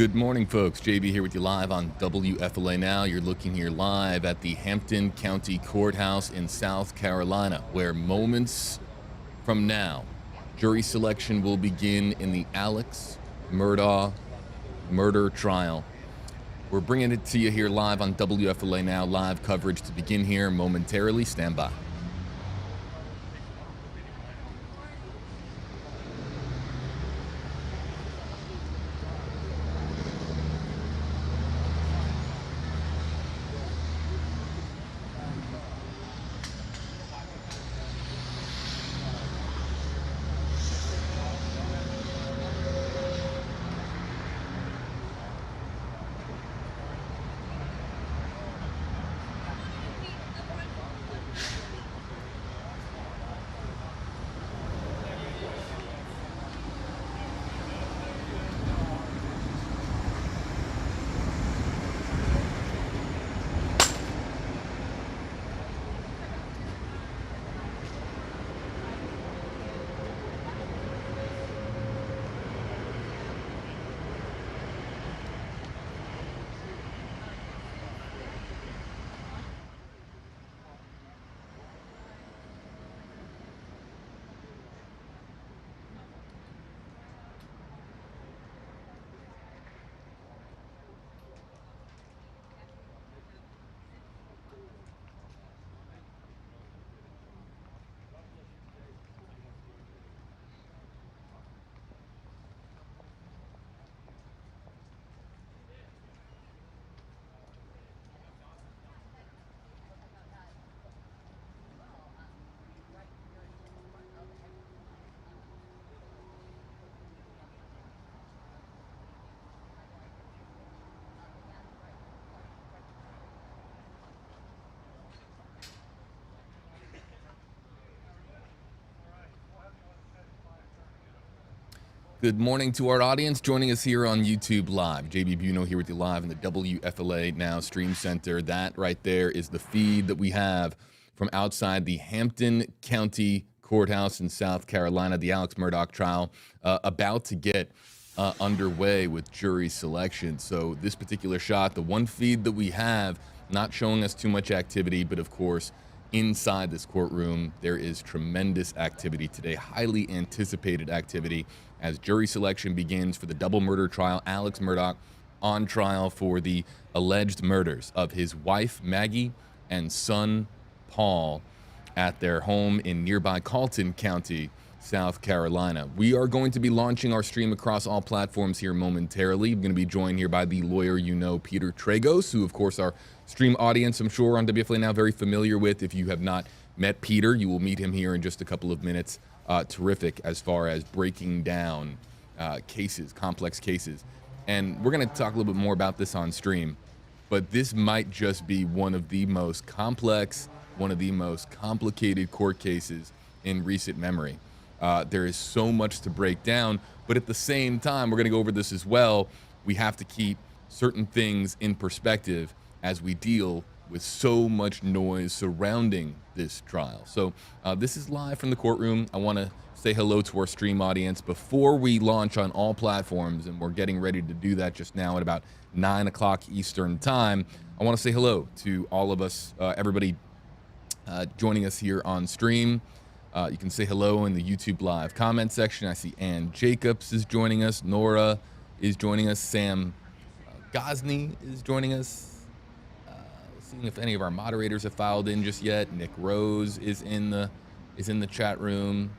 Good morning, folks. JB here with you live on WFLA Now. You're looking here live at the Hampton County Courthouse in South Carolina, where moments from now, jury selection will begin in the Alex Murdaugh murder trial. We're bringing it to you here live on WFLA Now. Live coverage to begin here momentarily. Stand by. Good morning to our audience joining us here on YouTube Live. JB Buno here with you live in the WFLA Now Stream Center. That right there is the feed that we have from outside the Hampton County Courthouse in South Carolina. The Alex Murdaugh trial about to get underway with jury selection. So this particular shot, the one feed that we have, not showing us too much activity, but of course, inside this courtroom, there is tremendous activity today, highly anticipated activity as jury selection begins for the double murder trial. Alex Murdaugh on trial for the alleged murders of his wife, Maggie, and son, Paul, at their home in nearby Colton County, South Carolina. We are going to be launching our stream across all platforms here momentarily. I'm going to be joined here by the lawyer you know, Peter Tragos, who, of course, our stream audience, I'm sure, on WFLA Now very familiar with. If you have not met Peter, you will meet him here in just a couple of minutes. Terrific as far as breaking down cases, complex cases. And we're going to talk a little bit more about this on stream, but this might just be one of the most complex, one of the most complicated court cases in recent memory. There is so much to break down, but at the same time, we're going to go over this as well. We have to keep certain things in perspective as we deal with so much noise surrounding this trial. So this is live from the courtroom. I want to say hello to our stream audience before we launch on all platforms, and we're getting ready to do that just now at about 9 o'clock Eastern time. I want to say hello to all of us, everybody joining us here on stream. You can say hello in the YouTube live comment section. I see Ann Jacobs is joining us. Nora is joining us. Sam Gosney is joining us. Seeing if any of our moderators have filed in just yet. Nick Rose is in the chat room.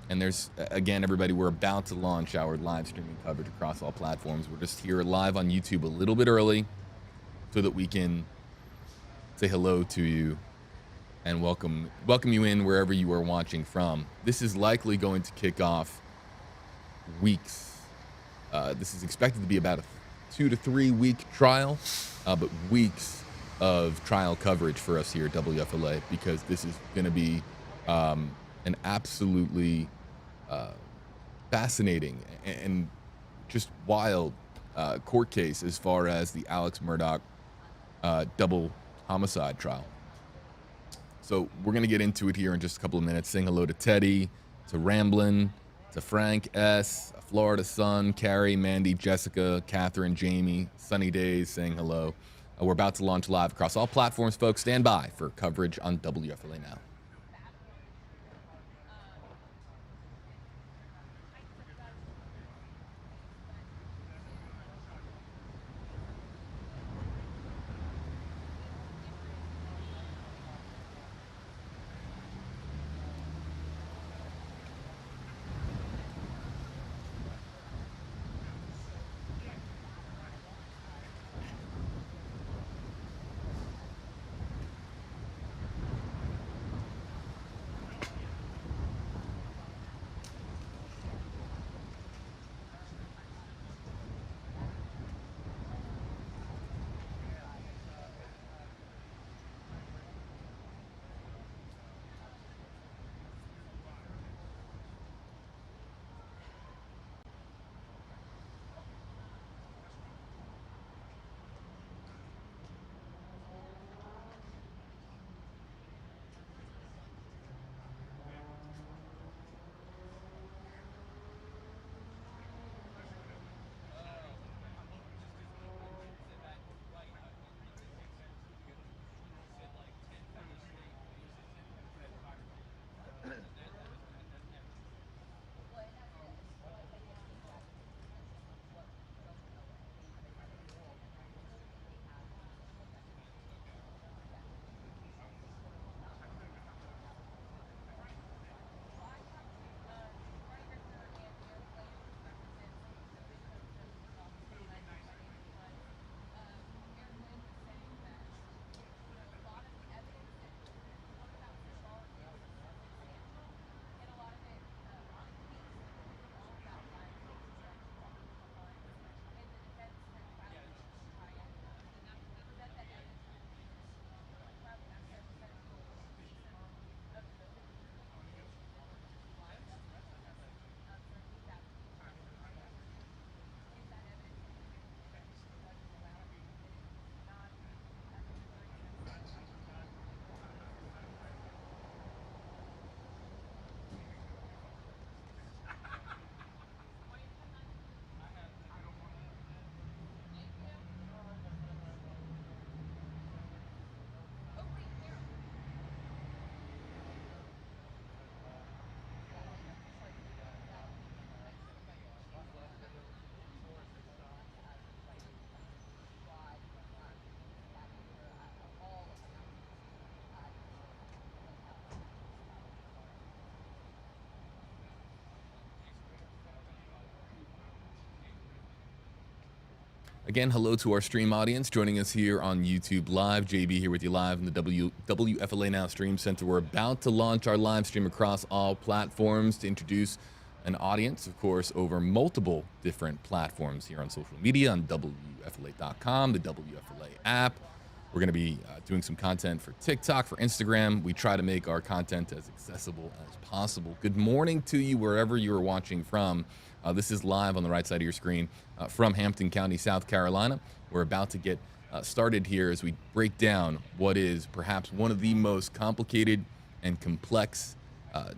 And there's, again, everybody, we're about to launch our live streaming coverage across all platforms. We're just here live on YouTube a little bit early so that we can say hello to you and welcome you in wherever you are watching from. This is likely going to kick off weeks. This is expected to be about a 2 to 3 week trial, but weeks of trial coverage for us here at WFLA, because this is going to be an absolutely fascinating and just wild court case as far as the Alex Murdaugh double homicide trial. So we're going to get into it here in just a couple of minutes. Saying hello to Teddy, to Ramblin', to Frank S., Florida Sun, Carrie, Mandy, Jessica, Catherine, Jamie, Sunny Days saying hello. We're about to launch live across all platforms, folks. Stand by for coverage on WFLA Now. Again, hello to our stream audience joining us here on YouTube Live. JB here with you live in the WFLA Now Stream Center. We're about to launch our live stream across all platforms to introduce an audience, of course, over multiple different platforms here on social media, on WFLA.com, the WFLA app. We're going to be doing some content for TikTok, for Instagram. We try to make our content as accessible as possible. Good morning to you wherever you're watching from. This is live on the right side of your screen from Hampton County, South Carolina. We're about to get started here as we break down what is perhaps one of the most complicated and complex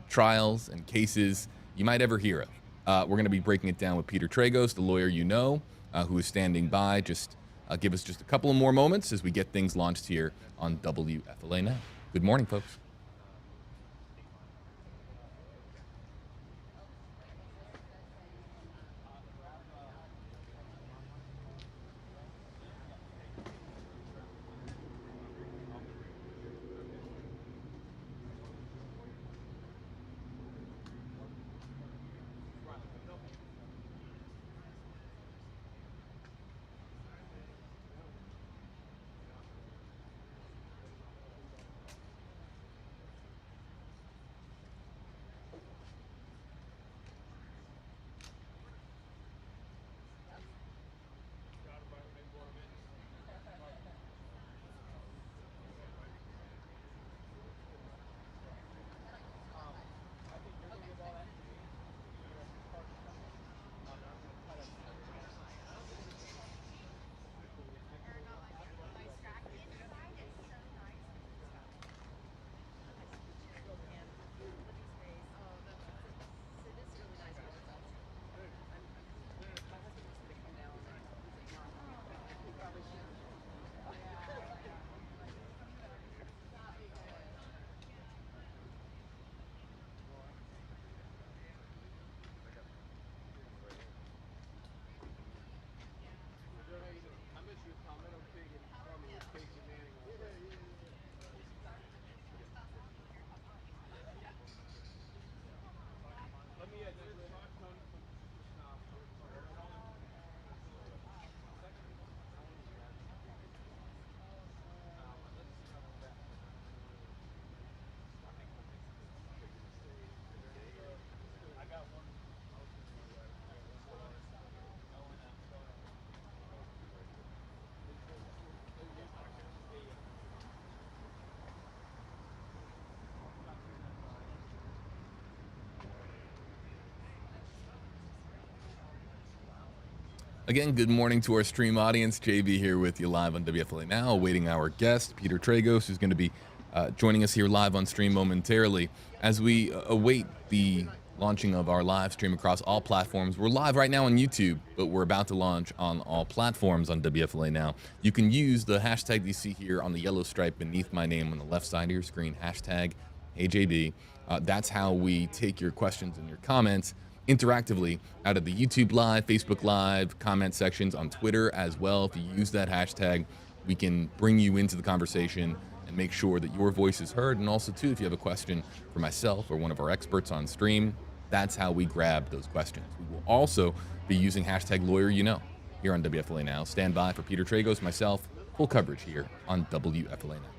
trials and cases you might ever hear of. We're going to be breaking it down with Peter Tragos, the lawyer you know, who is standing by. Just give us just a couple of more moments as we get things launched here on WFLA Now. Good morning, folks. Again, good morning to our stream audience. JB here with you live on WFLA Now, awaiting our guest, Peter Tragos, who's going to be joining us here live on stream momentarily. As we await the launching of our live stream across all platforms, we're live right now on YouTube, but we're about to launch on all platforms on WFLA Now. You can use the hashtag you see here on the yellow stripe beneath my name on the left side of your screen, hashtag HeyJB. That's how we take your questions and your comments interactively out of the YouTube Live, Facebook Live, comment sections on Twitter as well. If you use that hashtag, we can bring you into the conversation and make sure that your voice is heard. And also, too, if you have a question for myself or one of our experts on stream, that's how we grab those questions. We will also be using hashtag LawyerYouKnow here on WFLA Now. Stand by for Peter Tragos, myself, full coverage here on WFLA Now.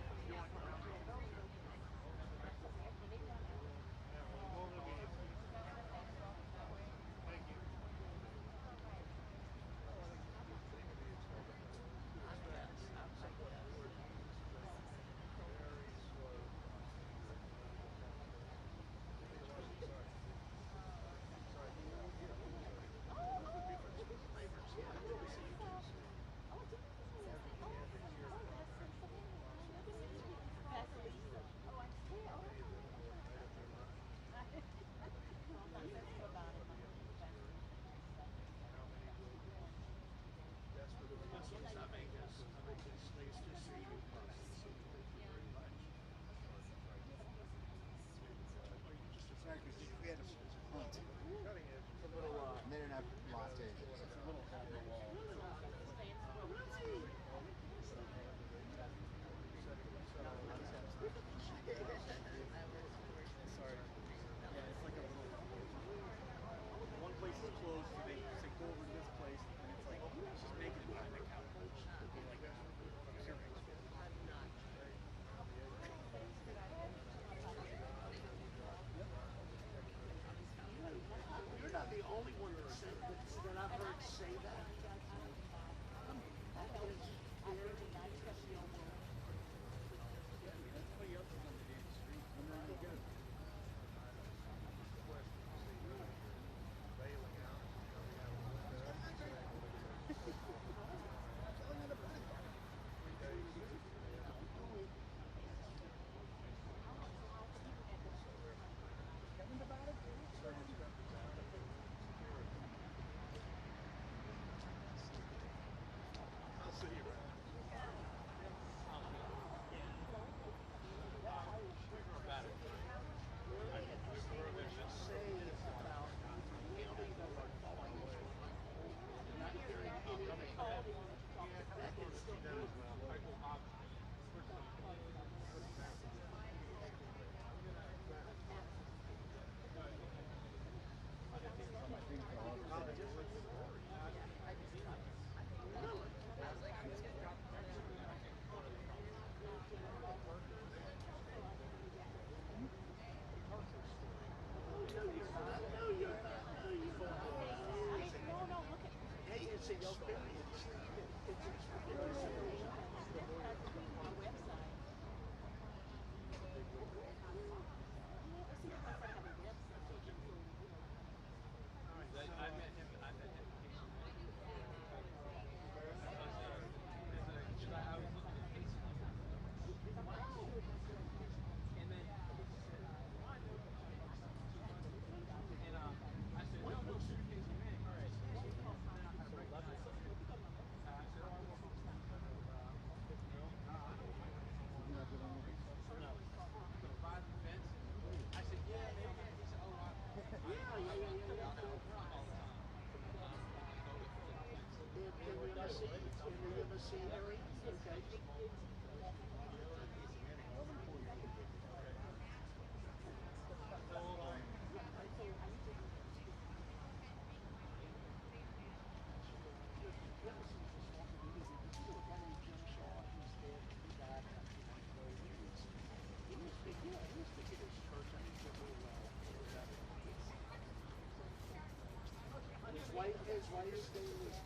His wife's name was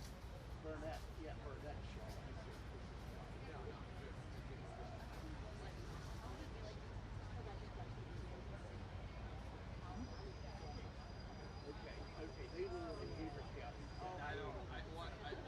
Burnett. Yeah, Burnett. Okay, they live in Beaver County. I don't.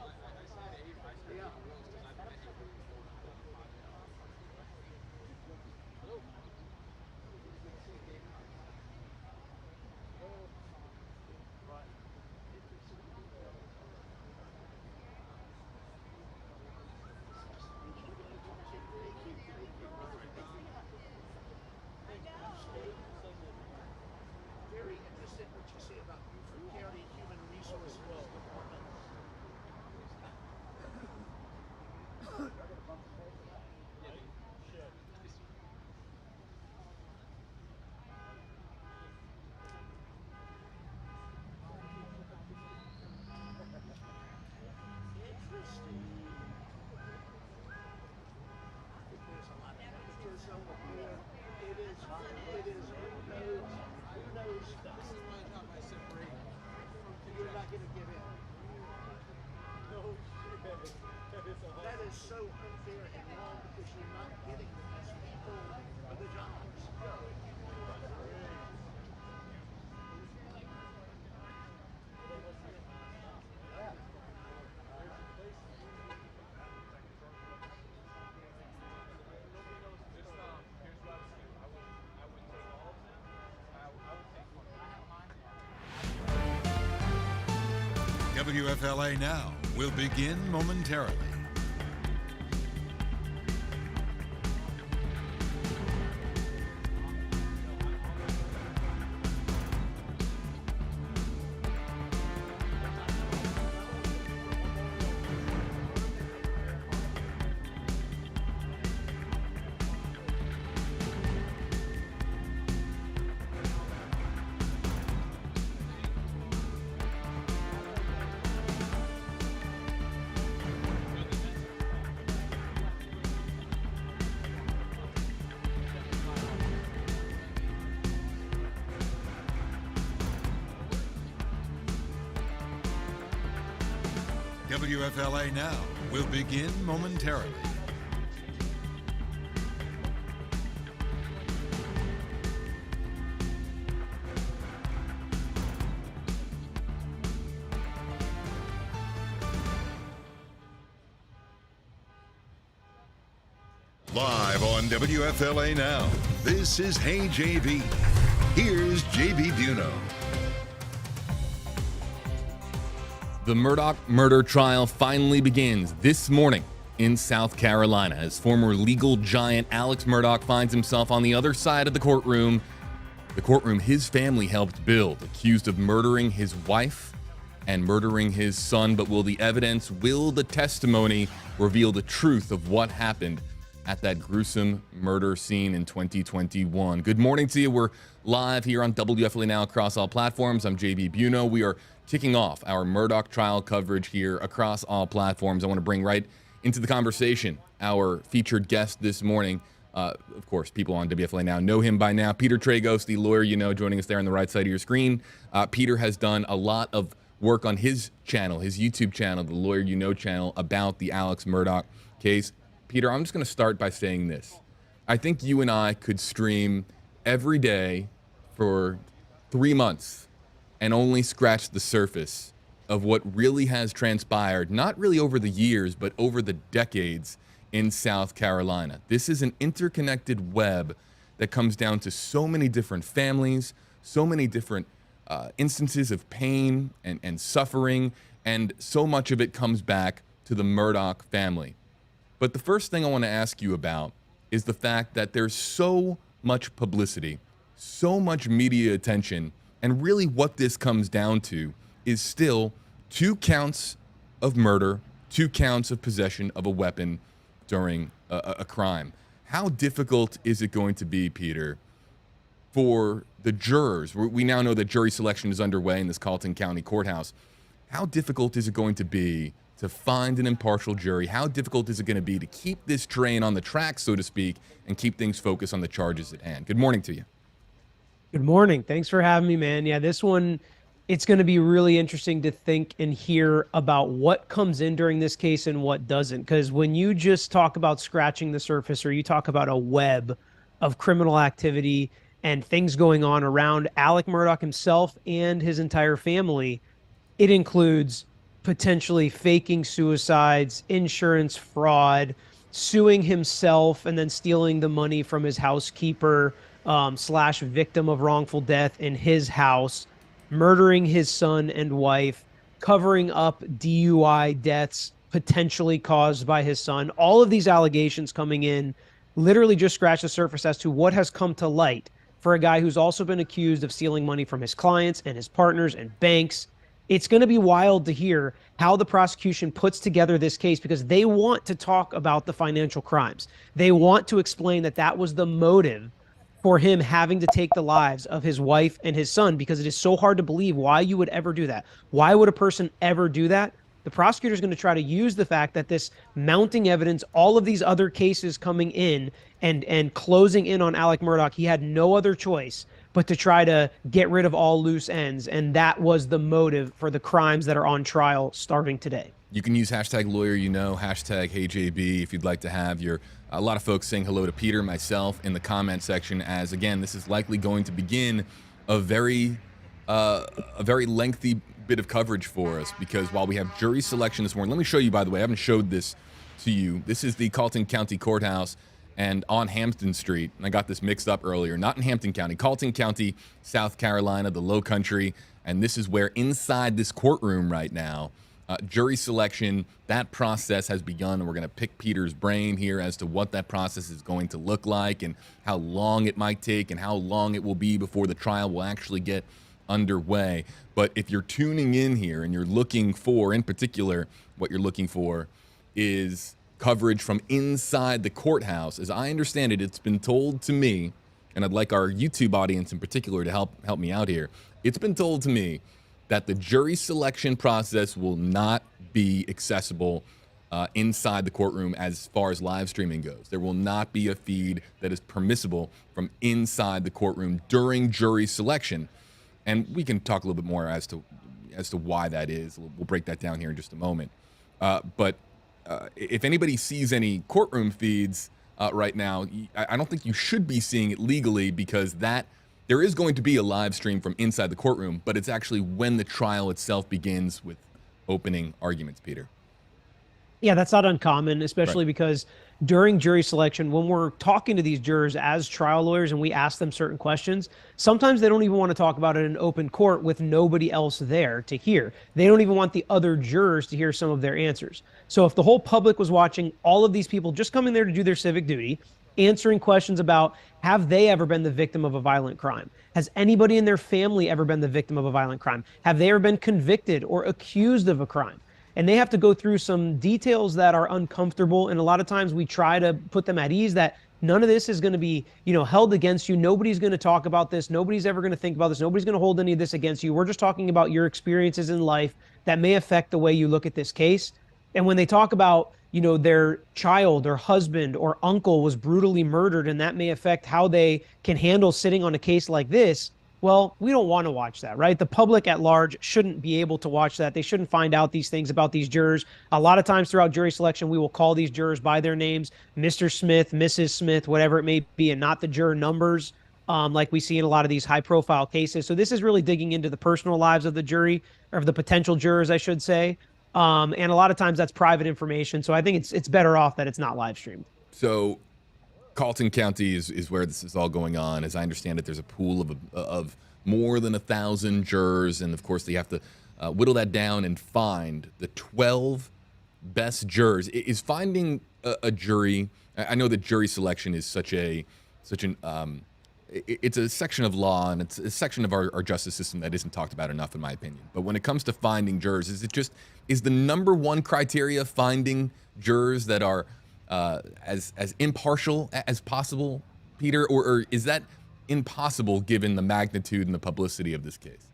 It is who knows stuff. You're not going to give in. That is so unfair and wrong because you're not getting the best people for the jobs. WFLA Now will begin momentarily. WFLA Now will begin momentarily. Live on WFLA Now, this is Hey JB. Here's JB Buno. The Murdaugh murder trial finally begins this morning in South Carolina as former legal giant Alex Murdaugh finds himself on the other side of the courtroom his family helped build, accused of murdering his wife and murdering his son. But will the testimony reveal the truth of what happened at that gruesome murder scene in 2021? Good morning to you. We're live here on WFLA Now across all platforms. I'm JB Buno. We are kicking off our Murdaugh trial coverage here across all platforms. I want to bring right into the conversation our featured guest this morning. Of course, people on WFLA Now know him by now. Peter Tragos, the lawyer you know, joining us there on the right side of your screen. Peter has done a lot of work on his channel, his YouTube channel, the Lawyer You Know channel, about the Alex Murdaugh case. Peter, I'm just going to start by saying this. I think you and I could stream every day for 3 months and only scratch the surface of what really has transpired, not really over the years, but over the decades in South Carolina. This is an interconnected web that comes down to so many different families, so many different instances of pain and suffering, and so much of it comes back to the Murdaugh family. But the first thing I want to ask you about is the fact that there's so much publicity, so much media attention, and really what this comes down to is still 2 counts of murder, 2 counts of possession of a weapon during a crime. How difficult is it going to be, Peter, for the jurors? We now know that jury selection is underway in this Carlton County Courthouse. How difficult is it going to be to find an impartial jury? How difficult is it going to be to keep this train on the track, so to speak, and keep things focused on the charges at hand? Good morning to you. Good morning. Thanks for having me, man. Yeah, this one, it's going to be really interesting to think and hear about what comes in during this case and what doesn't. Because when you just talk about scratching the surface, or you talk about a web of criminal activity and things going on around Alec Murdaugh himself and his entire family, it includes potentially faking suicides, insurance fraud, suing himself and then stealing the money from his housekeeper / victim of wrongful death in his house, murdering his son and wife, covering up DUI deaths potentially caused by his son. All of these allegations coming in literally just scratch the surface as to what has come to light for a guy who's also been accused of stealing money from his clients and his partners and banks. It's going to be wild to hear how the prosecution puts together this case, because they want to talk about the financial crimes. They want to explain that that was the motive for him having to take the lives of his wife and his son, because it is so hard to believe why you would ever do that. Why would a person ever do that? the prosecutor is going to try to use the fact that this mounting evidence, all of these other cases coming in and closing in on Alec Murdaugh, he had no other choice but to try to get rid of all loose ends. And that was the motive for the crimes that are on trial starting today. You can use hashtag lawyer, hashtag HeyJB if you'd like to have a lot of folks saying hello to Peter, myself in the comment section, as again, this is likely going to begin a very lengthy bit of coverage for us, because while we have jury selection this morning, let me show you, by the way, I haven't showed this to you. This is the Carlton County Courthouse and on Hampton Street. And I got this mixed up earlier, not in Hampton County, Carlton County, South Carolina, the Low Country. And this is where inside this courtroom right now, jury selection, that process has begun, and we're going to pick Peter's brain here as to what that process is going to look like and how long it might take and how long it will be before the trial will actually get underway. But if you're tuning in here and you're looking for, in particular, what you're looking for is coverage from inside the courthouse, as I understand it, it's been told to me, and I'd like our YouTube audience in particular to help me out here. It's been told to me that the jury selection process will not be accessible inside the courtroom as far as live streaming goes. There will not be a feed that is permissible from inside the courtroom during jury selection. And we can talk a little bit more as to why that is. We'll break that down here in just a moment. But if anybody sees any courtroom feeds right now, I don't think you should be seeing it legally, because there is going to be a live stream from inside the courtroom, but it's actually when the trial itself begins with opening arguments, Peter. Yeah, that's not uncommon, especially because during jury selection, when we're talking to these jurors as trial lawyers and we ask them certain questions, sometimes they don't even want to talk about it in open court with nobody else there to hear. They don't even want the other jurors to hear some of their answers. So if the whole public was watching all of these people just coming there to do their civic duty, answering questions about, have they ever been the victim of a violent crime? Has anybody in their family ever been the victim of a violent crime? Have they ever been convicted or accused of a crime? And they have to go through some details that are uncomfortable. And a lot of times we try to put them at ease that none of this is going to be, held against you. Nobody's going to talk about this. Nobody's ever going to think about this. Nobody's going to hold any of this against you. We're just talking about your experiences in life that may affect the way you look at this case. And when they talk about, their child or husband or uncle was brutally murdered, and that may affect how they can handle sitting on a case like this, well, we don't want to watch that, right? The public at large shouldn't be able to watch that. They shouldn't find out these things about these jurors. A lot of times throughout jury selection, we will call these jurors by their names, Mr. Smith, Mrs. Smith, whatever it may be, and not the juror numbers like we see in a lot of these high-profile cases. So this is really digging into the personal lives of the jury, or of the potential jurors, I should say. And a lot of times that's private information. So I think it's better off that it's not live streamed. So Carlton County is where this is all going on. As I understand it, there's a pool of more than 1,000 jurors. And of course, they have to whittle that down and find the 12 best jurors. Is finding a jury, I know that jury selection is it's a section of law, and it's a section of our justice system that isn't talked about enough, in my opinion. But when it comes to finding jurors, is the number one criteria finding jurors that are as impartial as possible, Peter, or is that impossible given the magnitude and the publicity of this case?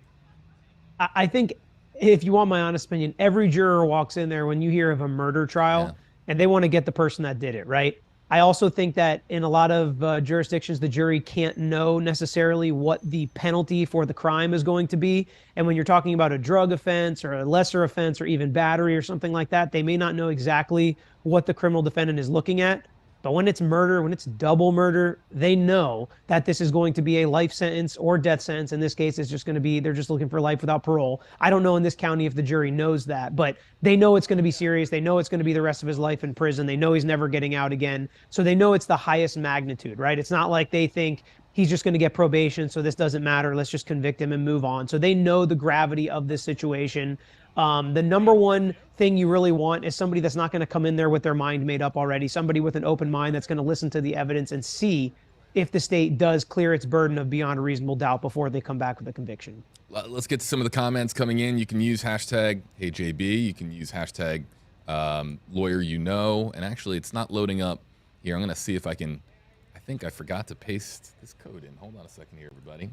I think, if you want my honest opinion, every juror walks in there when you hear of a murder trial, and they want to get the person that did it, right? I also think that in a lot of jurisdictions, the jury can't know necessarily what the penalty for the crime is going to be. And when you're talking about a drug offense or a lesser offense or even battery or something like that, they may not know exactly what the criminal defendant is looking at. But when it's murder, when it's double murder, they know that this is going to be a life sentence or death sentence. In this case, it's just going to be, they're just looking for life without parole. I don't know in this county if the jury knows that, but they know it's going to be serious. They know it's going to be the rest of his life in prison. They know he's never getting out again. So they know it's the highest magnitude, right? It's not like they think he's just going to get probation, so this doesn't matter. Let's just convict him and move on. So they know the gravity of this situation. The number one thing you really want is somebody that's not going to come in there with their mind made up already, somebody with an open mind that's going to listen to the evidence and see if the state does clear its burden of beyond a reasonable doubt before they come back with a conviction. Let's get to some of the comments coming in. You can use hashtag HeyJB. You can use hashtag lawyer and actually it's not loading up here. I'm going to see if I think I forgot to paste this code in. Hold on a second here, everybody.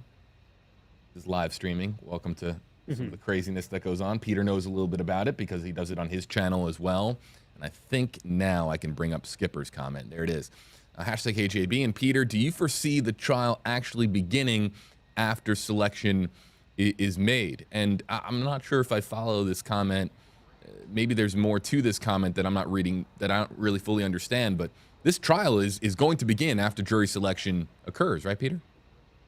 This is live streaming. Welcome to some of the craziness that goes on. Peter knows a little bit about it because he does it on his channel as well. And I think now I can bring up Skipper's comment. There it is. Hashtag HJB. And Peter, do you foresee the trial actually beginning after selection is made? And I'm not sure if I follow this comment. Maybe there's more to this comment that I'm not reading, that I don't really fully understand. But this trial is going to begin after jury selection occurs, right, Peter?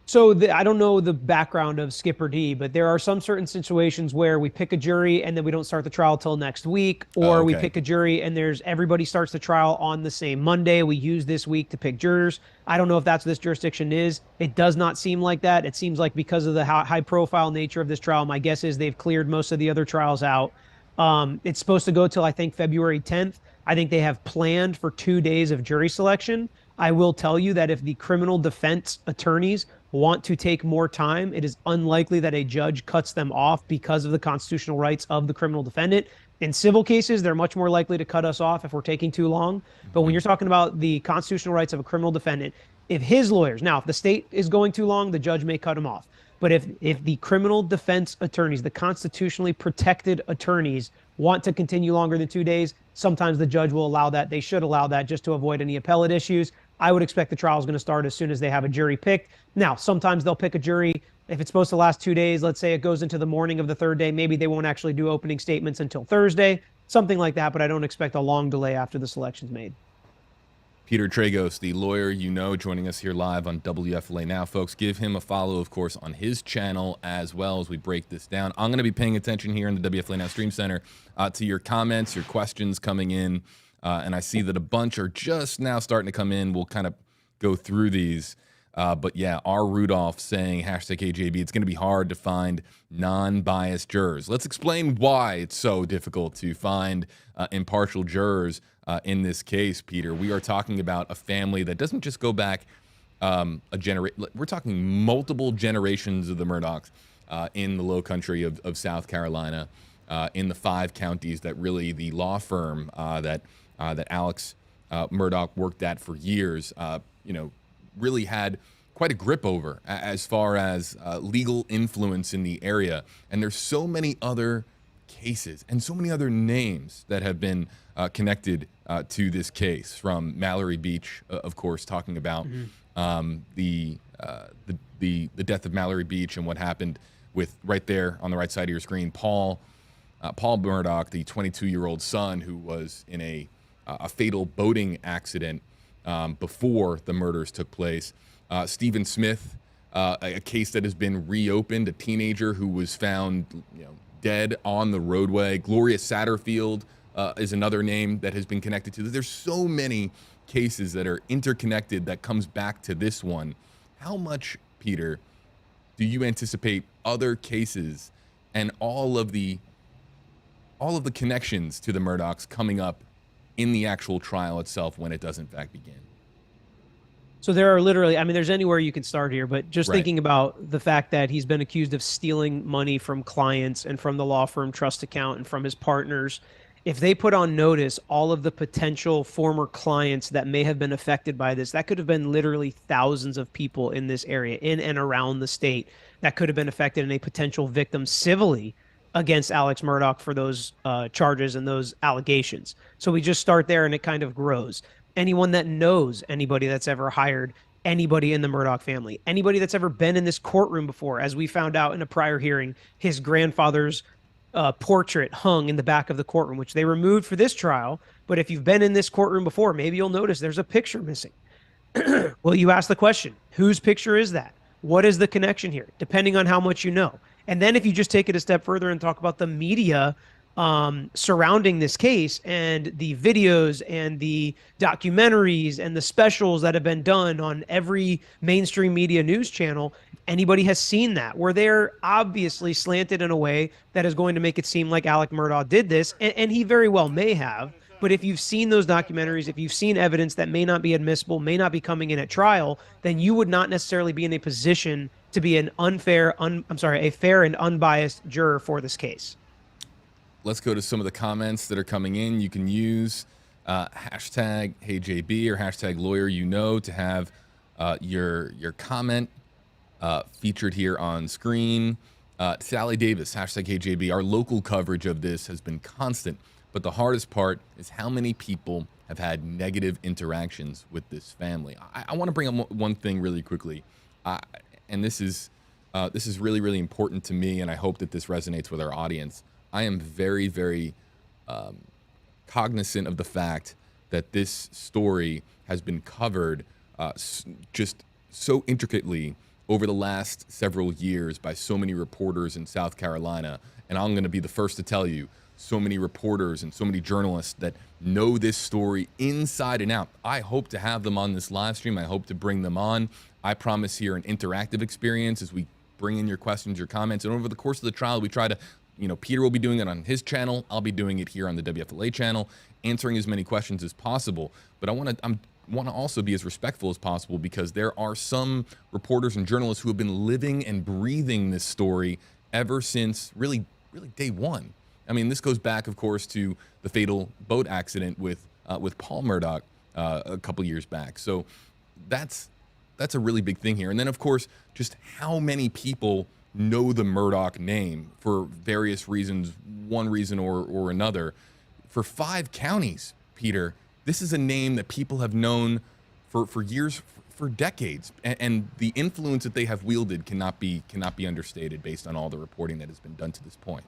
So I don't know the background of Skipper D, but there are some certain situations where we pick a jury and then we don't start the trial till next week, or we pick a jury and everybody starts the trial on the same Monday. We use this week to pick jurors. I don't know if that's what this jurisdiction is. It does not seem like that. It seems like because of the high profile nature of this trial, my guess is they've cleared most of the other trials out. It's supposed to go till, I think, February 10th. I think they have planned for 2 days of jury selection. I will tell you that if the criminal defense attorneys want to take more time, it is unlikely that a judge cuts them off because of the constitutional rights of the criminal defendant. In civil cases, they're much more likely to cut us off if we're taking too long. But when you're talking about the constitutional rights of a criminal defendant, if his lawyers, now, if the state is going too long, the judge may cut him off. But if the criminal defense attorneys, the constitutionally protected attorneys, want to continue longer than 2 days, sometimes the judge will allow that. They should allow that just to avoid any appellate issues. I would expect the trial is going to start as soon as they have a jury picked. Now, sometimes they'll pick a jury. If it's supposed to last 2 days, let's say it goes into the morning of the third day, maybe they won't actually do opening statements until Thursday, something like that. But I don't expect a long delay after the selection's made. Peter Tragos, the lawyer you know, joining us here live on WFLA Now. Folks, give him a follow, of course, on his channel as well as we break this down. I'm going to be paying attention here in the WFLA Now Stream Center to your comments, your questions coming in. And I see that a bunch are just now starting to come in. We'll kind of go through these. But yeah, R. Rudolph saying hashtag AJB, it's going to be hard to find non-biased jurors. Let's explain why it's so difficult to find impartial jurors in this case, Peter. We are talking about a family that doesn't just go back we're talking multiple generations of the Murdaughs in the low country of South Carolina, in the 5 counties that really the law firm that Alex Murdaugh worked at for years, really had quite a grip over as far as legal influence in the area. And there's so many other cases and so many other names that have been connected to this case, from Mallory Beach, of course, talking about the death of Mallory Beach and what happened with, right there on the right side of your screen, Paul Murdaugh, the 22-year-old son who was in a fatal boating accident before the murders took place. Stephen Smith, a case that has been reopened, a teenager who was found dead on the roadway. Gloria Satterfield is another name that has been connected to this. There's so many cases that are interconnected that comes back to this one. How much, Peter, do you anticipate other cases and all of the connections to the Murdaughs coming up in the actual trial itself when it does in fact begin? So there are literally, there's anywhere you can start here, but just thinking about the fact that he's been accused of stealing money from clients and from the law firm trust account and from his partners. If they put on notice all of the potential former clients that may have been affected by this, that could have been literally thousands of people in this area, in and around the state, that could have been affected in a potential victim civilly against Alex Murdaugh for those charges and those allegations. So we just start there and it kind of grows. Anyone that knows anybody that's ever hired anybody in the Murdaugh family, anybody that's ever been in this courtroom before, as we found out in a prior hearing, his grandfather's portrait hung in the back of the courtroom, which they removed for this trial. But if you've been in this courtroom before, maybe you'll notice there's a picture missing. Well, you ask the question, whose picture is that? What is the connection here? Depending on how much you know. And then if you just take it a step further and talk about the media surrounding this case and the videos and the documentaries and the specials that have been done on every mainstream media news channel, anybody has seen that, where they're obviously slanted in a way that is going to make it seem like Alex Murdaugh did this, and he very well may have. But if you've seen those documentaries, if you've seen evidence that may not be admissible, may not be coming in at trial, then you would not necessarily be in a position to be an a fair and unbiased juror for this case. Let's go to some of the comments that are coming in. You can use hashtag HeyJB or hashtag LawyerYouKnow to have your comment featured here on screen. Sally Davis, hashtag KJB. Our local coverage of this has been constant, but the hardest part is how many people have had negative interactions with this family. I want to bring up one thing really quickly, and this is really, really important to me, and I hope that this resonates with our audience. I am very, very cognizant of the fact that this story has been covered just so intricately over the last several years by so many reporters in South Carolina. And I'm going to be the first to tell you, so many reporters and so many journalists that know this story inside and out. I hope to have them on this live stream. I hope to bring them on. I promise here an interactive experience as we bring in your questions, your comments. And over the course of the trial, we try to, Peter will be doing it on his channel. I'll be doing it here on the WFLA channel, answering as many questions as possible. But I want to also be as respectful as possible, because there are some reporters and journalists who have been living and breathing this story ever since really day one. I mean, this goes back, of course, to the fatal boat accident with Paul Murdaugh a couple years back. So that's a really big thing here. And then, of course, just how many people know the Murdaugh name for various reasons, one reason or another. For 5 counties, Peter, this is a name that people have known for years, for decades, and the influence that they have wielded cannot be understated based on all the reporting that has been done to this point.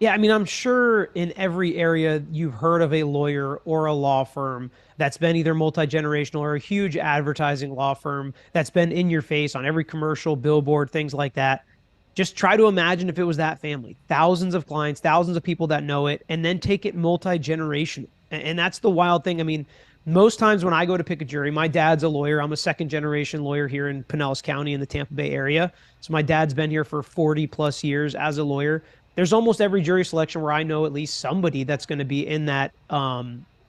Yeah, I mean, I'm sure in every area you've heard of a lawyer or a law firm that's been either multi-generational or a huge advertising law firm that's been in your face on every commercial, billboard, things like that. Just try to imagine if it was that family, thousands of clients, thousands of people that know it, and then take it multi-generational. And that's the wild thing. I mean, most times when I go to pick a jury, my dad's a lawyer. I'm a second-generation lawyer here in Pinellas County in the Tampa Bay area. So my dad's been here for 40 plus years as a lawyer. There's almost every jury selection where I know at least somebody that's going to be in that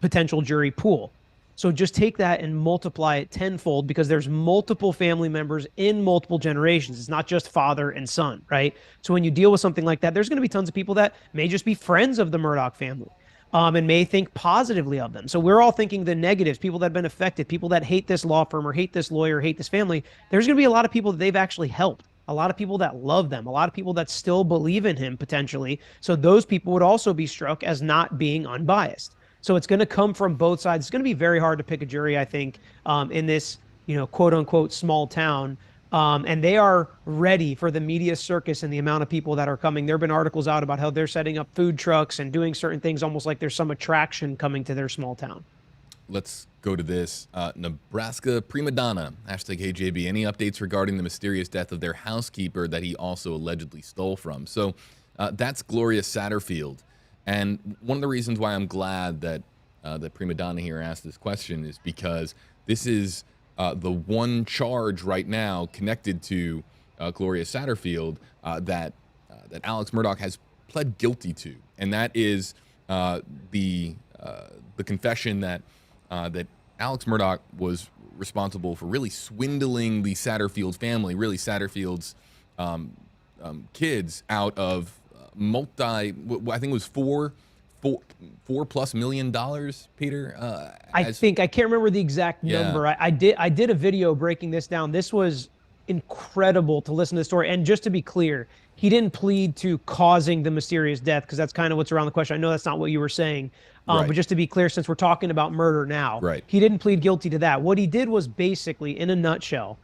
potential jury pool. So just take that and multiply it tenfold, because there's multiple family members in multiple generations. It's not just father and son, right? So when you deal with something like that, there's going to be tons of people that may just be friends of the Murdaugh family and may think positively of them. So we're all thinking the negatives, people that have been affected, people that hate this law firm or hate this lawyer, hate this family. There's going to be a lot of people that they've actually helped. A lot of people that love them, a lot of people that still believe in him potentially. So those people would also be struck as not being unbiased. So it's going to come from both sides. It's going to be very hard to pick a jury, I think, in this, quote unquote, small town. And they are ready for the media circus and the amount of people that are coming. There have been articles out about how they're setting up food trucks and doing certain things almost like there's some attraction coming to their small town. Let's go to this. Nebraska prima donna, hashtag HJB. Any updates regarding the mysterious death of their housekeeper that he also allegedly stole from? So that's Gloria Satterfield. And one of the reasons why I'm glad that the prima donna here asked this question is because this is the one charge right now connected to Gloria Satterfield that Alex Murdaugh has pled guilty to. And that is the confession that Alex Murdaugh was responsible for really swindling the Satterfield family, really Satterfield's kids, out of I think it was $4+ million, Peter. I can't remember the exact number. Yeah. I did a video breaking this down. This was incredible to listen to the story. And just to be clear, he didn't plead to causing the mysterious death, because that's kind of what's around the question. I know that's not what you were saying. Right. But just to be clear, since we're talking about murder now, right, he didn't plead guilty to that. What he did was basically, in a nutshell,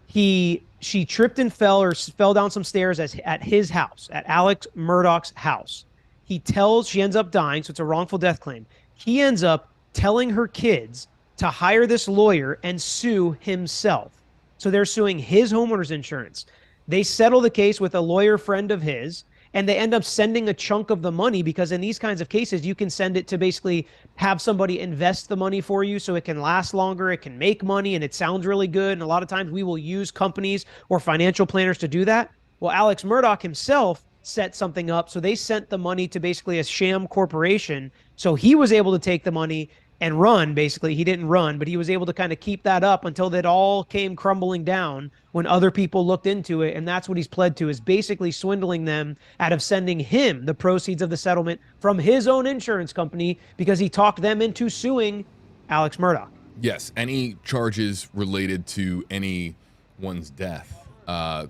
she tripped and fell down some stairs at his house, at Alex Murdaugh's house. She ends up dying, so it's a wrongful death claim. He ends up telling her kids to hire this lawyer and sue himself. So they're suing his homeowner's insurance. They settle the case with a lawyer friend of his, and they end up sending a chunk of the money, because in these kinds of cases, you can send it to basically have somebody invest the money for you so it can last longer, it can make money, and it sounds really good. And a lot of times we will use companies or financial planners to do that. Well, Alex Murdaugh himself set something up. So they sent the money to basically a sham corporation. So he was able to take the money and run. Basically, he didn't run, but he was able to kind of keep that up until that all came crumbling down when other people looked into it. And that's what he's pled to, is basically swindling them out of sending him the proceeds of the settlement from his own insurance company, because he talked them into suing Alex Murdaugh. Yes, any charges related to anyone's death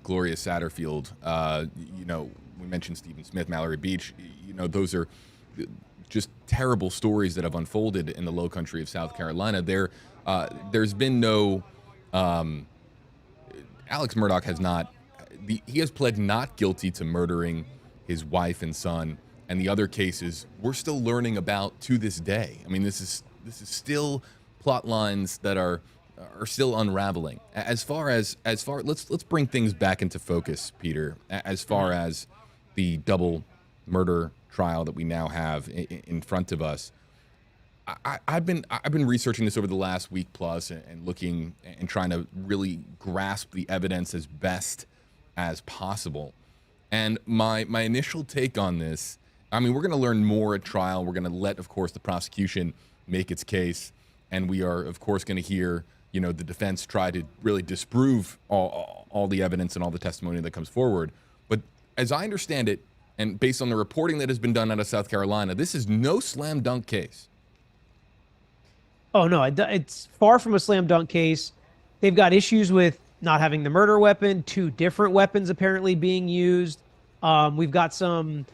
Gloria Satterfield. We mentioned Stephen Smith, Mallory Beach. Those are just terrible stories that have unfolded in the Low Country of South Carolina. There's been no. Alex Murdaugh has not. He has pled not guilty to murdering his wife and son, and the other cases we're still learning about to this day. I mean, this is still plot lines that are still unraveling. Let's bring things back into focus, Peter. As far as the double murder trial that we now have in front of us, I've been researching this over the last week plus and looking and trying to really grasp the evidence as best as possible. And my initial take on this, I mean, we're going to learn more at trial. We're going to let, of course, the prosecution make its case, and we are, of course, going to hear, the defense try to really disprove all the evidence and all the testimony that comes forward. But as I understand it, and based on the reporting that has been done out of South Carolina, this is no slam dunk case. Oh, no, it's far from a slam dunk case. They've got issues with not having the murder weapon, 2 different weapons apparently being used. We've got some,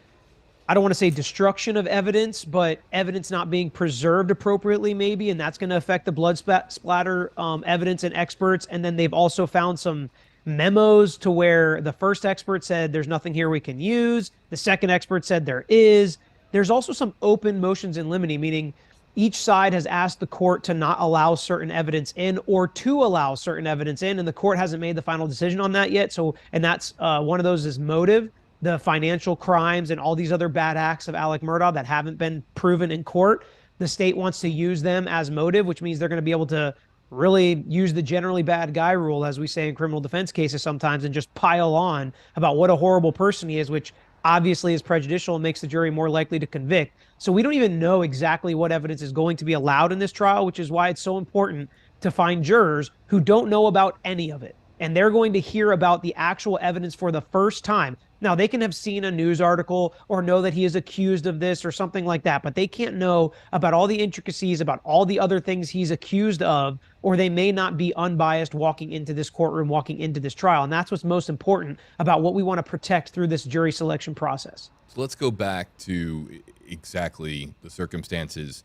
I don't want to say destruction of evidence, but evidence not being preserved appropriately maybe, and that's going to affect the blood splatter evidence and experts. And then they've also found some memos to where the first expert said there's nothing here we can use. The second expert said there is. There's also some open motions in limine, meaning each side has asked the court to not allow certain evidence in or to allow certain evidence in, and the court hasn't made the final decision on that yet. So, and that's one of those is motive, the financial crimes and all these other bad acts of Alec Murdaugh that haven't been proven in court. The state wants to use them as motive, which means they're going to be able to really use the generally bad guy rule, as we say in criminal defense cases sometimes, and just pile on about what a horrible person he is, which obviously is prejudicial and makes the jury more likely to convict. So we don't even know exactly what evidence is going to be allowed in this trial, which is why it's so important to find jurors who don't know about any of it. And they're going to hear about the actual evidence for the first time. Now, they can have seen a news article or know that he is accused of this or something like that, but they can't know about all the intricacies, about all the other things he's accused of, or they may not be unbiased walking into this courtroom, walking into this trial. And that's what's most important about what we want to protect through this jury selection process. So let's go back to exactly the circumstances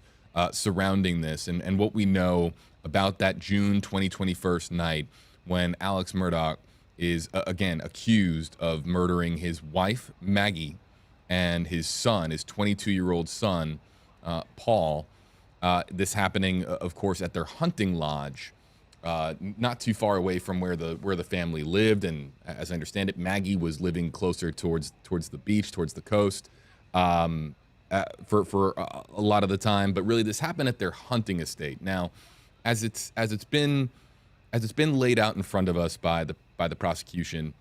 surrounding this and what we know about that June 2021 night when Alex Murdaugh is, again, accused of murdering his wife, Maggie, and his son, his 22-year-old son, Paul. This happening, of course, at their hunting lodge, not too far away from where the family lived. And as I understand it, Maggie was living closer towards the beach, towards the coast, for a lot of the time. But really, this happened at their hunting estate. Now, as it's been laid out in front of us by the prosecution,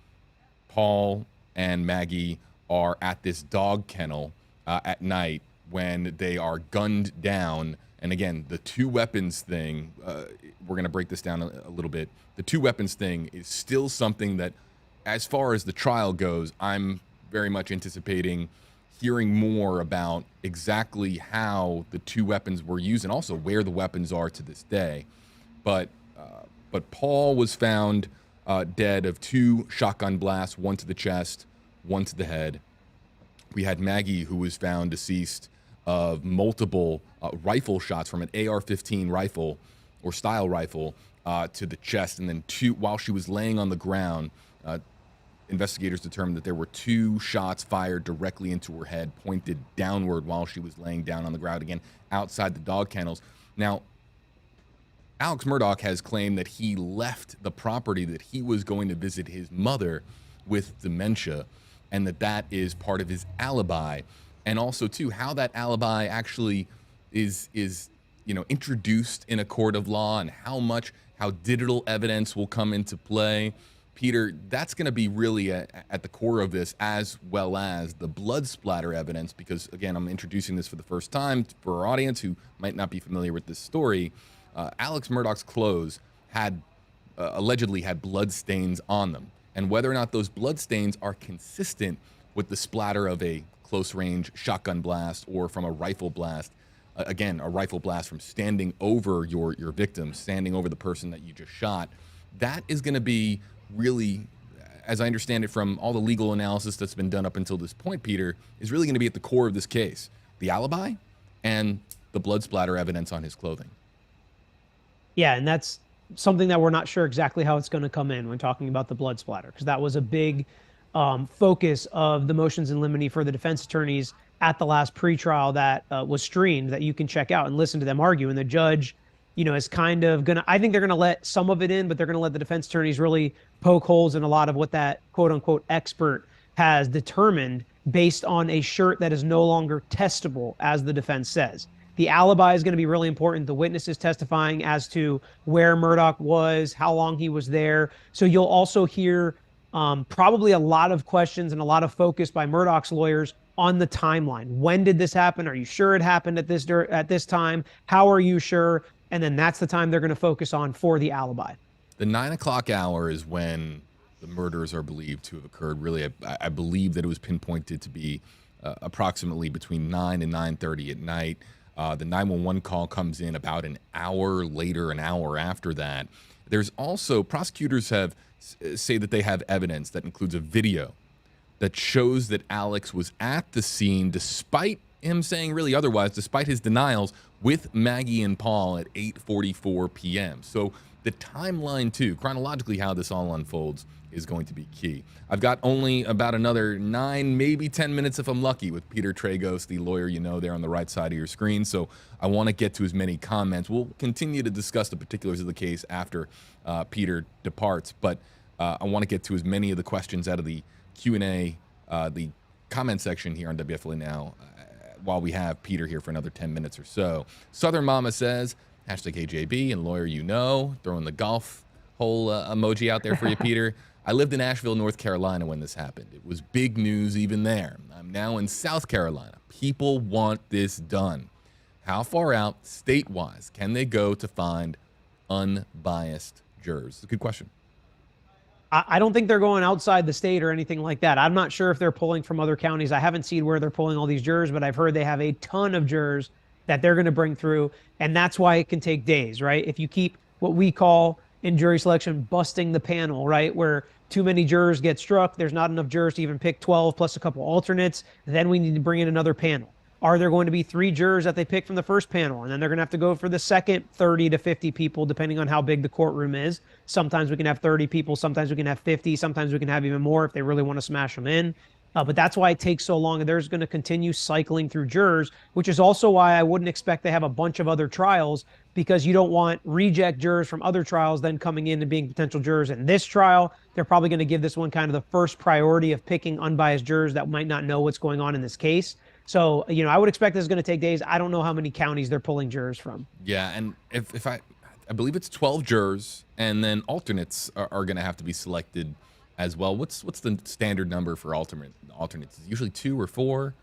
Paul and Maggie are at this dog kennel at night when they are gunned down. And again, the 2 weapons thing, we're going to break this down a little bit. The 2 weapons thing is still something that, as far as the trial goes, I'm very much anticipating hearing more about exactly how the 2 weapons were used and also where the weapons are to this day. But Paul was found dead of 2 shotgun blasts, 1 to the chest, 1 to the head. We had Maggie, who was found deceased of multiple rifle shots from an AR-15 rifle or style rifle to the chest, and then 2 while she was laying on the ground. Investigators determined that there were 2 shots fired directly into her head, pointed downward while she was laying down on the ground, again, outside the dog kennels. Now, Alex Murdaugh has claimed that he left the property that he was going to visit his mother with dementia, and that is part of his alibi. And also, too, how that alibi actually is introduced in a court of law, and how digital evidence will come into play. Peter, that's going to be really at the core of this, as well as the blood splatter evidence, because, again, I'm introducing this for the first time for our audience who might not be familiar with this story. Alex Murdaugh's clothes allegedly had blood stains on them, and whether or not those blood stains are consistent with the splatter of a close-range shotgun blast or from a rifle blast, again, a rifle blast from standing over your victim, standing over the person that you just shot, that is going to be really, as I understand it from all the legal analysis that's been done up until this point, Peter, is really going to be at the core of this case. The alibi and the blood splatter evidence on his clothing. Yeah, and that's something that we're not sure exactly how it's going to come in when talking about the blood splatter, because that was a big focus of the motions in limine for the defense attorneys at the last pretrial that was streamed, that you can check out and listen to them argue. And the judge, is kind of going to, I think they're going to let some of it in, but they're going to let the defense attorneys really poke holes in a lot of what that quote unquote expert has determined based on a shirt that is no longer testable, as the defense says. The alibi is going to be really important. The witnesses testifying as to where Murdaugh was, how long he was there. So you'll also hear probably a lot of questions and a lot of focus by Murdaugh's lawyers on the timeline. When did this happen? Are you sure it happened at this time? How are you sure? And then that's the time they're going to focus on for the alibi. The 9 o'clock hour is when the murders are believed to have occurred. Really, I believe that it was pinpointed to be approximately between 9 and 9:30 at night. The 911 call comes in about an hour later, an hour after that. There's also, prosecutors have say that they have evidence that includes a video that shows that Alex was at the scene, despite him saying really otherwise, despite his denials, with Maggie and Paul at 8:44 p.m. So the timeline too, chronologically how this all unfolds, is going to be key. I've got only about another 9, maybe 10 minutes if I'm lucky with Peter Tragos, the lawyer there on the right side of your screen. So I want to get to as many comments. We'll continue to discuss the particulars of the case after Peter departs, but I want to get to as many of the questions out of the Q&A, the comment section here on WFLA Now, while we have Peter here for another 10 minutes or so. Southern Mama says, #HJB, and lawyer throwing the golf hole emoji out there for you, Peter. I lived in Asheville, North Carolina when this happened. It was big news even there. I'm now in South Carolina. People want this done. How far out, state-wise, can they go to find unbiased jurors? It's a good question. I don't think they're going outside the state or anything like that. I'm not sure if they're pulling from other counties. I haven't seen where they're pulling all these jurors, but I've heard they have a ton of jurors that they're going to bring through, and that's why it can take days, right? If you keep what we call in jury selection busting the panel, right, where too many jurors get struck, there's not enough jurors to even pick 12 plus a couple alternates, then we need to bring in another panel. Are there going to be 3 jurors that they pick from the first panel, and then they're going to have to go for the second 30 to 50 people, depending on how big the courtroom is? Sometimes we can have 30 people, sometimes we can have 50, sometimes we can have even more if they really want to smash them in. But that's why it takes so long, and there's going to continue cycling through jurors, which is also why I wouldn't expect to have a bunch of other trials, because you don't want reject jurors from other trials then coming in and being potential jurors in this trial. They're probably going to give this one kind of the first priority of picking unbiased jurors that might not know what's going on in this case. So, I would expect this is going to take days. I don't know how many counties they're pulling jurors from. Yeah, and if I believe it's 12 jurors, and then alternates are going to have to be selected as well. What's the standard number for alternates? Is it usually 2 or 4?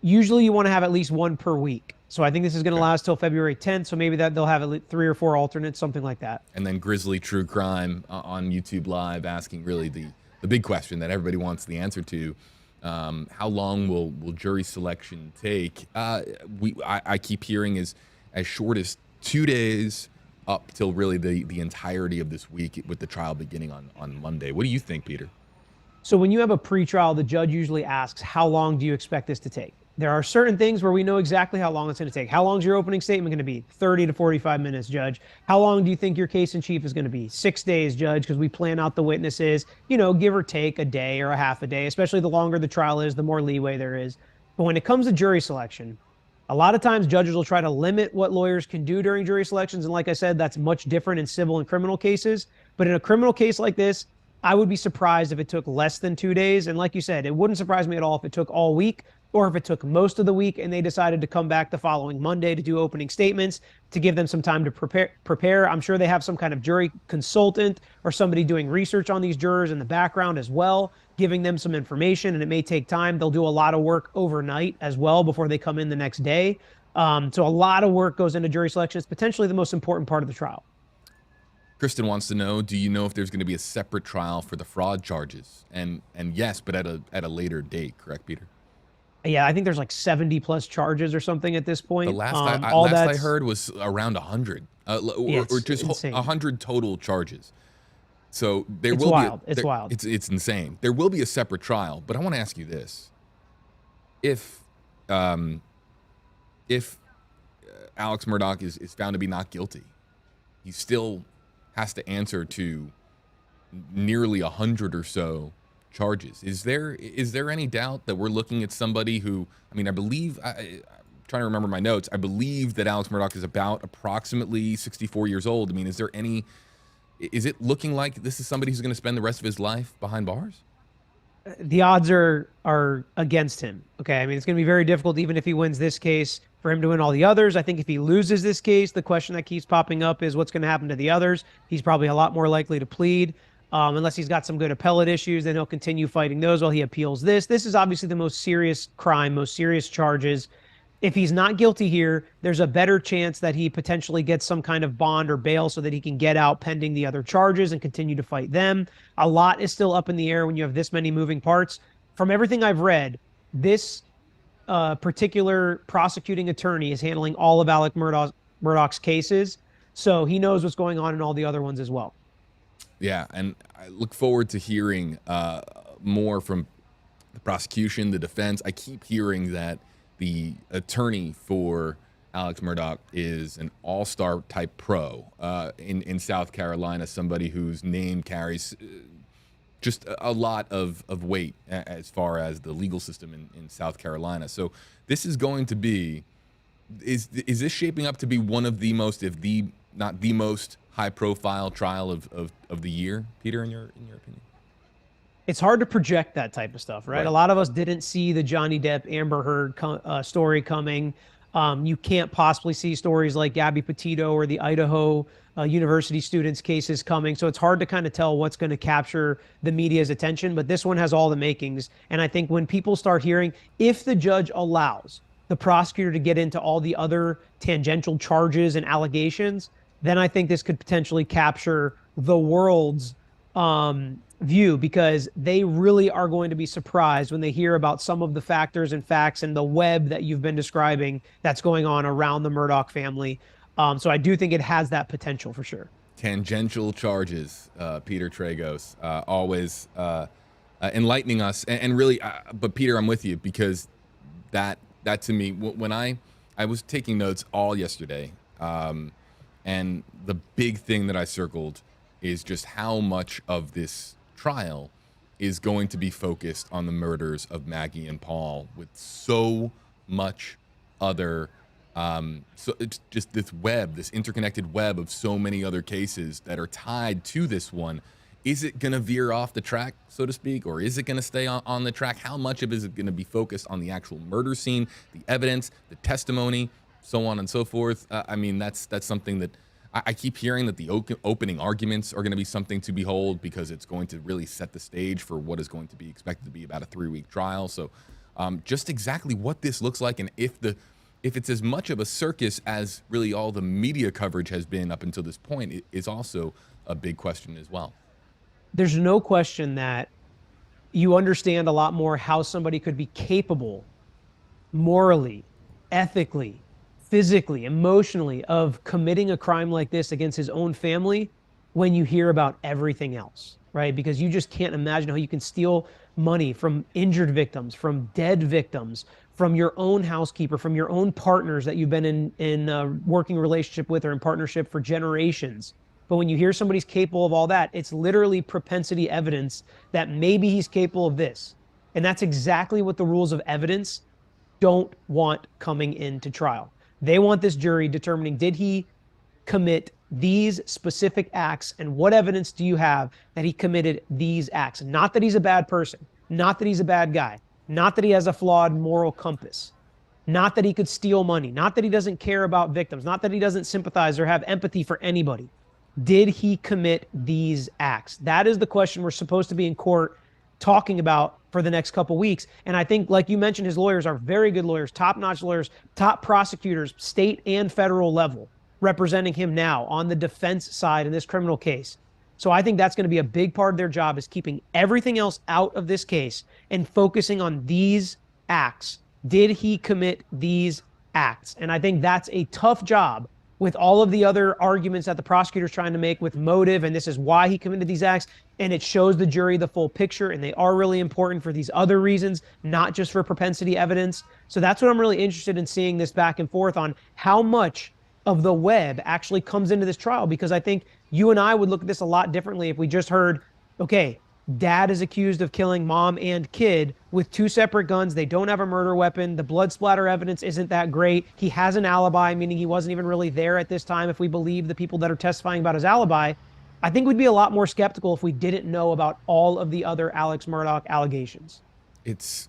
Usually you want to have at least 1 per week. So I think this is going to last till February 10th. So maybe that they'll have at least 3 or 4 alternates, something like that. And then Grizzly True Crime on YouTube Live asking really the big question that everybody wants the answer to. How long will jury selection take? I keep hearing as short as 2 days up till really the entirety of this week, with the trial beginning on Monday. What do you think, Peter? So when you have a pretrial, the judge usually asks, how long do you expect this to take? There are certain things where we know exactly how long it's going to take. How long is your opening statement going to be? 30 to 45 minutes, Judge. How long do you think your case in chief is going to be? 6 days, Judge, because we plan out the witnesses, give or take a day or a half a day. Especially the longer the trial is, the more leeway there is. But when it comes to jury selection, a lot of times judges will try to limit what lawyers can do during jury selections. And like I said, that's much different in civil and criminal cases. But in a criminal case like this, I would be surprised if it took less than 2 days. And like you said, it wouldn't surprise me at all if it took all week, or if it took most of the week and they decided to come back the following Monday to do opening statements, to give them some time to prepare. I'm sure they have some kind of jury consultant or somebody doing research on these jurors in the background as well, giving them some information, and it may take time. They'll do a lot of work overnight as well before they come in the next day. So a lot of work goes into jury selection. It's potentially the most important part of the trial. Kristen wants to know, do you know if there's going to be a separate trial for the fraud charges? And yes, but at a later date, correct, Peter? Yeah, I think there's like 70 plus charges or something at this point. The last I heard was around 100, or just 100 total charges. So there It's will wild. be It's wild. It's insane. There will be a separate trial, but I want to ask you this: if if Alex Murdaugh is found to be not guilty, he still has to answer to nearly 100 or so charges. Is there any doubt that we're looking at somebody who, I mean, I'm trying to remember my notes. I believe that Alex Murdaugh is about approximately 64 years old. I mean, is it looking like this is somebody who's going to spend the rest of his life behind bars? The odds are against him. Okay. I mean, it's going to be very difficult, even if he wins this case, for him to win all the others. I think if he loses this case, the question that keeps popping up is what's going to happen to the others. He's probably a lot more likely to plead. Unless he's got some good appellate issues, then he'll continue fighting those while he appeals this. This is obviously the most serious crime, most serious charges. If he's not guilty here, there's a better chance that he potentially gets some kind of bond or bail so that he can get out pending the other charges and continue to fight them. A lot is still up in the air when you have this many moving parts. From everything I've read, this particular prosecuting attorney is handling all of Alex Murdaugh's cases, so he knows what's going on in all the other ones as well. Yeah, and I look forward to hearing more from the prosecution, the defense. I keep hearing that the attorney for Alex Murdaugh is an all-star type pro in South Carolina, somebody whose name carries just a lot of weight as far as the legal system in South Carolina. So this is going to be, is this shaping up to be one of the most, if the not the most high-profile trial of the year, Peter, in your opinion? It's hard to project that type of stuff, right? A lot of us didn't see the Johnny Depp Amber Heard story coming. You can't possibly see stories like Gabby Petito or the Idaho University students' cases coming. So it's hard to kind of tell what's going to capture the media's attention. But this one has all the makings. And I think when people start hearing, if the judge allows the prosecutor to get into all the other tangential charges and allegations, then I think this could potentially capture the world's view, because they really are going to be surprised when they hear about some of the factors and facts and the web that you've been describing that's going on around the Murdaugh family. So I do think it has that potential for sure. Tangential charges, Peter Tragos, always enlightening us. And really, but Peter, I'm with you, because that to me, when I was taking notes all yesterday, and the big thing that I circled is just how much of this trial is going to be focused on the murders of Maggie and Paul, with so much other, so it's just this web, this interconnected web of so many other cases that are tied to this one. Is it going to veer off the track, so to speak, or is it going to stay on the track? How much of it is going to be focused on the actual murder scene, the evidence, the testimony, so on and so forth? I mean, that's something that I keep hearing, that the opening arguments are going to be something to behold, because it's going to really set the stage for what is going to be expected to be about a 3-week trial. So just exactly what this looks like, and if it's as much of a circus as really all the media coverage has been up until this point, is also a big question as well. There's no question that you understand a lot more how somebody could be capable morally, ethically, physically, emotionally, of committing a crime like this against his own family when you hear about everything else, right? Because you just can't imagine how you can steal money from injured victims, from dead victims, from your own housekeeper, from your own partners that you've been in a working relationship with or in partnership for generations. But when you hear somebody's capable of all that, it's literally propensity evidence that maybe he's capable of this. And that's exactly what the rules of evidence don't want coming into trial. They want this jury determining, did he commit these specific acts, and what evidence do you have that he committed these acts? Not that he's a bad person, not that he's a bad guy, not that he has a flawed moral compass, not that he could steal money, not that he doesn't care about victims, not that he doesn't sympathize or have empathy for anybody. Did he commit these acts? That is the question we're supposed to be in court talking about for the next couple weeks. And I think, like you mentioned, his lawyers are very good lawyers, top-notch lawyers, top prosecutors, state and federal level, representing him now on the defense side in this criminal case. So I think that's going to be a big part of their job, is keeping everything else out of this case and focusing on these acts. Did he commit these acts? And I think that's a tough job with all of the other arguments that the prosecutor's trying to make with motive, and this is why he committed these acts, and it shows the jury the full picture, and they are really important for these other reasons, not just for propensity evidence. So that's what I'm really interested in seeing, this back and forth on how much of the web actually comes into this trial, because I think you and I would look at this a lot differently if we just heard, okay, dad is accused of killing mom and kid with 2 separate guns. They don't have a murder weapon. The blood splatter evidence isn't that great. He has an alibi, meaning he wasn't even really there at this time, if we believe the people that are testifying about his alibi. I think we'd be a lot more skeptical if we didn't know about all of the other Alex Murdaugh allegations. It's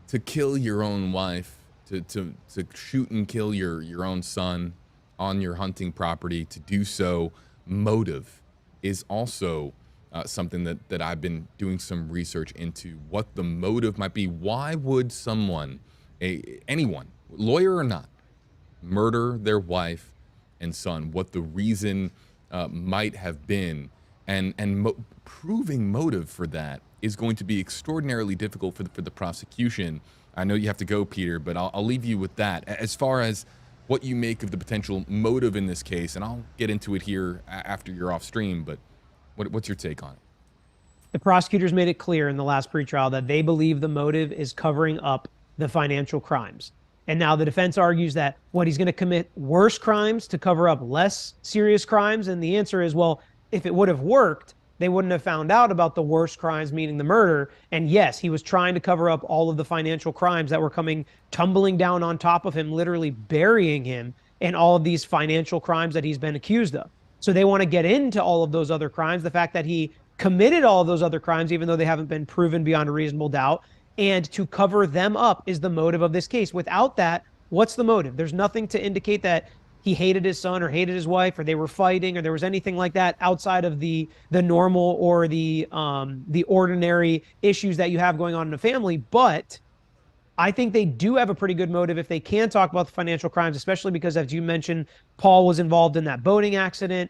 to kill your own wife, to shoot and kill your own son on your hunting property, to do so, motive is also something that I've been doing some research into, what the motive might be. Why would someone, anyone, lawyer or not, murder their wife and son? What the reason might have been, and proving motive for that is going to be extraordinarily difficult for the prosecution. I know you have to go, Peter, but I'll leave you with that. As far as what you make of the potential motive in this case, and I'll get into it here after you're off stream, but what's your take on it? The prosecutors made it clear in the last pretrial that they believe the motive is covering up the financial crimes. And now the defense argues that he's going to commit worse crimes to cover up less serious crimes. And the answer is, well, if it would have worked, they wouldn't have found out about the worst crimes, meaning the murder. And yes, he was trying to cover up all of the financial crimes that were coming tumbling down on top of him, literally burying him in all of these financial crimes that he's been accused of. So they want to get into all of those other crimes, the fact that he committed all of those other crimes, even though they haven't been proven beyond a reasonable doubt, and to cover them up is the motive of this case. Without that, what's the motive? There's nothing to indicate that he hated his son or hated his wife or they were fighting or there was anything like that outside of the normal or the ordinary issues that you have going on in a family. But I think they do have a pretty good motive if they can talk about the financial crimes, especially because, as you mentioned, Paul was involved in that boating accident.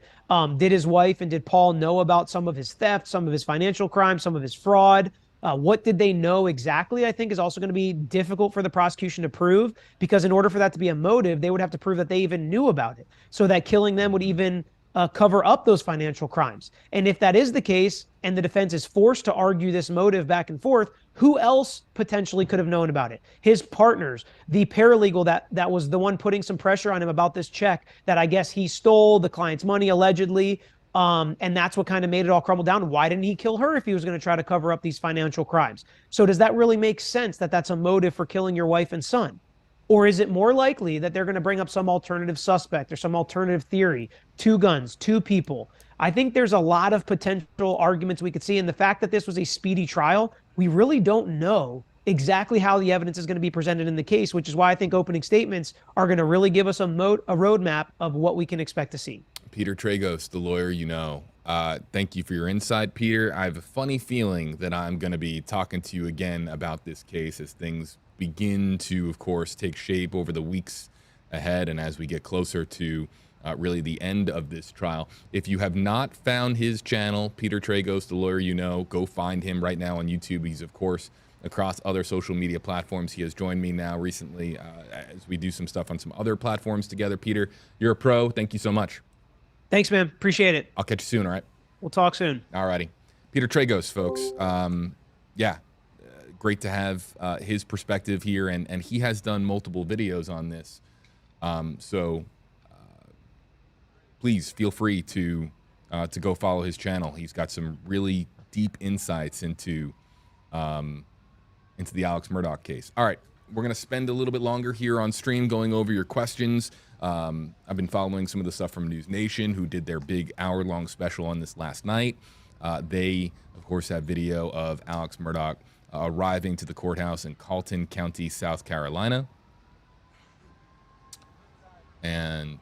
Did his wife and did Paul know about some of his theft, some of his financial crimes, some of his fraud? What did they know exactly, I think, is also going to be difficult for the prosecution to prove, because in order for that to be a motive, they would have to prove that they even knew about it, so that killing them would even cover up those financial crimes. And if that is the case, and the defense is forced to argue this motive back and forth, who else potentially could have known about it? His partners, the paralegal that was the one putting some pressure on him about this check that I guess he stole the client's money allegedly. And that's what kind of made it all crumble down. Why didn't he kill her if he was going to try to cover up these financial crimes? So does that really make sense that that's a motive for killing your wife and son? Or is it more likely that they're going to bring up some alternative suspect or some alternative theory? 2 guns, 2 people. I think there's a lot of potential arguments we could see. And the fact that this was a speedy trial, we really don't know exactly how the evidence is going to be presented in the case, which is why I think opening statements are going to really give us a roadmap of what we can expect to see. Peter Tragos, the lawyer you know. Thank you for your insight, Peter. I have a funny feeling that I'm going to be talking to you again about this case as things begin to, of course, take shape over the weeks ahead and as we get closer to really the end of this trial. If you have not found his channel, Peter Tragos, the lawyer you know, go find him right now on YouTube. He's, of course, across other social media platforms. He has joined me now recently as we do some stuff on some other platforms together. Peter, you're a pro. Thank you so much. Thanks, man. Appreciate it. I'll catch you soon, all right? We'll talk soon. All righty. Peter Tragos, folks. Great to have his perspective here, and he has done multiple videos on this. Please feel free to go follow his channel. He's got some really deep insights into the Alex Murdaugh case. All right, we're going to spend a little bit longer here on stream going over your questions. I've been following some of the stuff from News Nation, who did their big hour-long special on this last night. They, of course, have video of Alex Murdaugh arriving to the courthouse in Colton County, South Carolina. And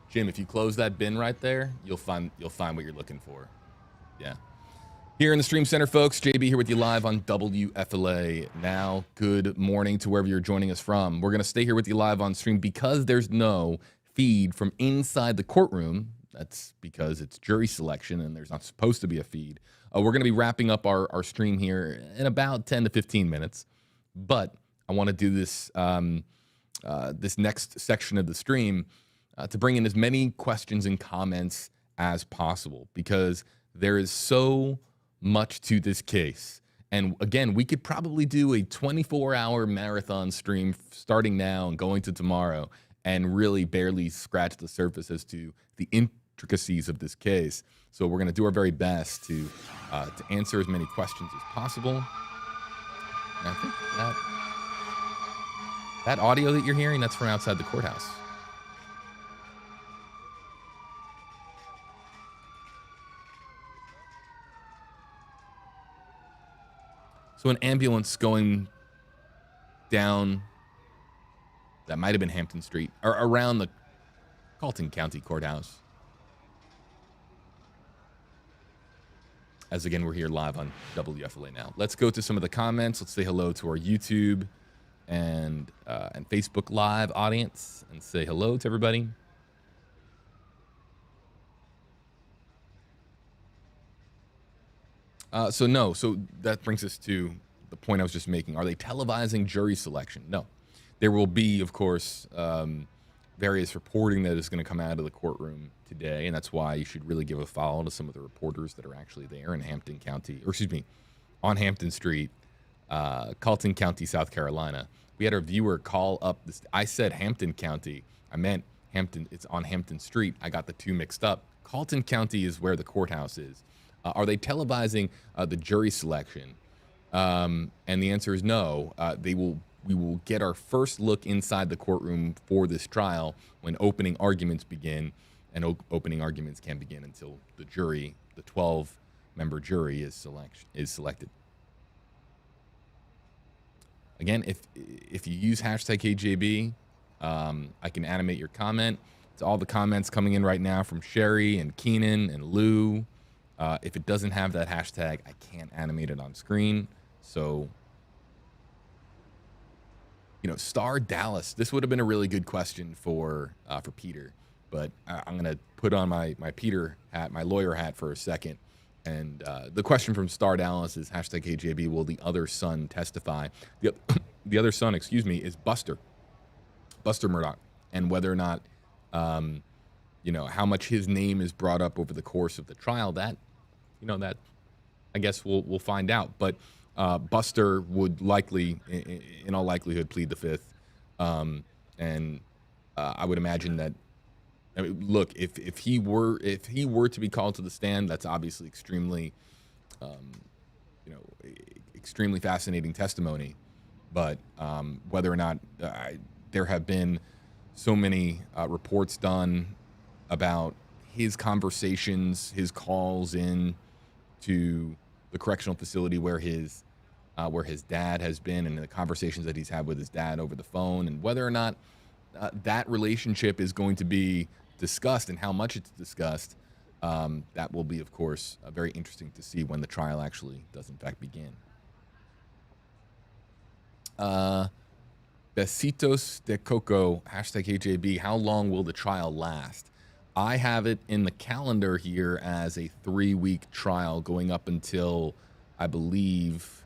Jim, if you close that bin right there, you'll find what you're looking for. Yeah. Here in the Stream Center, folks, JB here with you live on WFLA. Now, good morning to wherever you're joining us from. We're going to stay here with you live on stream because there's no feed from inside the courtroom. That's because it's jury selection and there's not supposed to be a feed. We're going to be wrapping up our stream here in about 10 to 15 minutes. But I want to do this this next section of the stream to bring in as many questions and comments as possible, because there is so much to this case. And again, we could probably do a 24-hour marathon stream starting now and going to tomorrow and really barely scratch the surface as to the intricacies of this case. So we're going to do our very best to answer as many questions as possible. And I think that audio that you're hearing, that's from outside the courthouse. So an ambulance going down, that might have been Hampton Street, or around the Carleton County Courthouse. As again, we're here live on WFLA now. Let's go to some of the comments. Let's say hello to our YouTube and Facebook Live audience and say hello to everybody. So that brings us to the point I was just making. Are they televising jury selection? No. There will be, of course, various reporting that is going to come out of the courtroom today, and that's why you should really give a follow to some of the reporters that are actually there in Hampton County, or excuse me, on Hampton Street, Carleton County, South Carolina. We had our viewer call up. I said Hampton County. I meant Hampton. It's on Hampton Street. I got the two mixed up. Carleton County is where the courthouse is. Are they televising the jury selection? And the answer is no. We will get our first look inside the courtroom for this trial when opening arguments begin, and opening arguments can't begin until the jury, the 12-member jury, is selected. Again, if you use #KJB, I can animate your comment. It's all the comments coming in right now from Sherry and Keenan and Lou. If it doesn't have that hashtag, I can't animate it on screen. So, Star Dallas. This would have been a really good question for Peter, but I'm gonna put on my Peter hat, my lawyer hat, for a second. And the question from Star Dallas is #KJB. Will the other son testify? The other son, is Buster Murdaugh, and whether or not, how much his name is brought up over the course of the trial. That I guess we'll find out. But Buster would likely, in all likelihood, plead the fifth. And I would imagine that. I mean, look, if he were to be called to the stand, that's obviously extremely fascinating testimony. But whether or not there have been so many reports done about his conversations, his calls in to the correctional facility where his dad has been, and the conversations that he's had with his dad over the phone, and whether or not that relationship is going to be discussed and how much it's discussed, that will be, of course, very interesting to see when the trial actually does in fact begin. Besitos de Coco, #KJB, how long will the trial last? I have it in the calendar here as a 3-week trial going up until, I believe,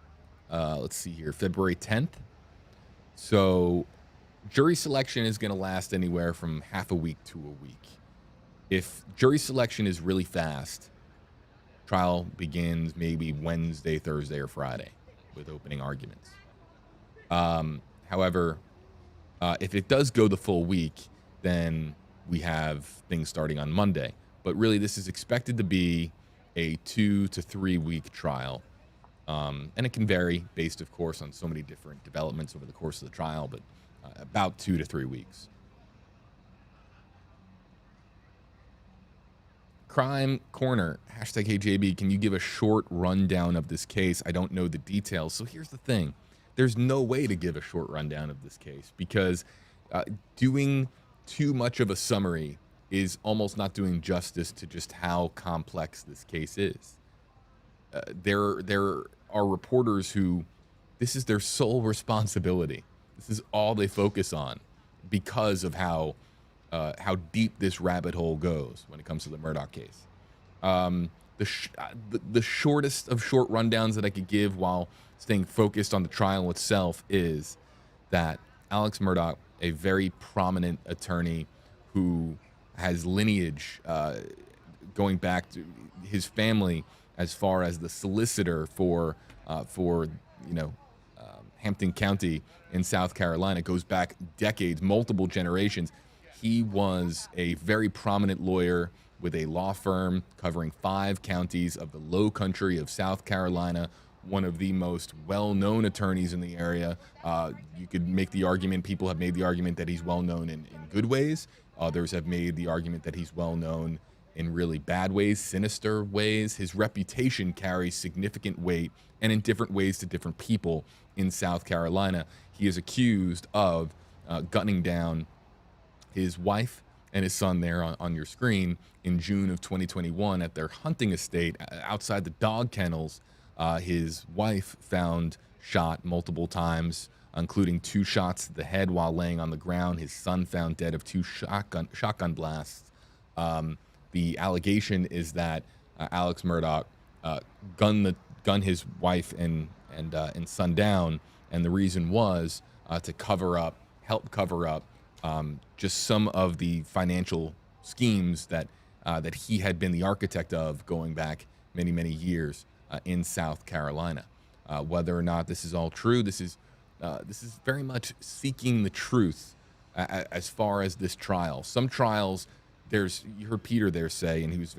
let's see here, February 10th. So jury selection is going to last anywhere from half a week to a week. If jury selection is really fast, trial begins maybe Wednesday, Thursday, or Friday with opening arguments. However, if it does go the full week, then we have things starting on Monday. But really, this is expected to be a 2 to 3 week trial. And it can vary based, of course, on so many different developments over the course of the trial, but about 2 to 3 weeks. Crime Corner, #KJB, can you give a short rundown of this case? I don't know the details. So here's the thing. There's no way to give a short rundown of this case because doing too much of a summary is almost not doing justice to just how complex this case is. There are reporters who this is their sole responsibility. This is all they focus on because of how deep this rabbit hole goes when it comes to the Murdaugh case. The shortest of short rundowns that I could give while staying focused on the trial itself is that Alex Murdaugh, a very prominent attorney who has lineage going back to his family as far as the solicitor for Hampton County in South Carolina. Goes back decades, multiple generations. He was a very prominent lawyer with a law firm covering 5 counties of the Low Country of South Carolina, one of the most well-known attorneys in the area. You could make the argument, people have made the argument that he's well-known in good ways. Others have made the argument that he's well-known in really bad ways, sinister ways. His reputation carries significant weight, and in different ways to different people in South Carolina. He is accused of gunning down his wife and his son there on your screen in June of 2021 at their hunting estate outside the dog kennels. His wife found shot multiple times, including 2 shots to the head while laying on the ground. His son found dead of 2 shotgun blasts. The allegation is that Alex Murdaugh gunned his wife and son down, and the reason was to help cover up just some of the financial schemes that he had been the architect of going back many years in South Carolina. Whether or not this is all true, this is very much seeking the truth as far as this trial. Some trials, you heard Peter there say, and he was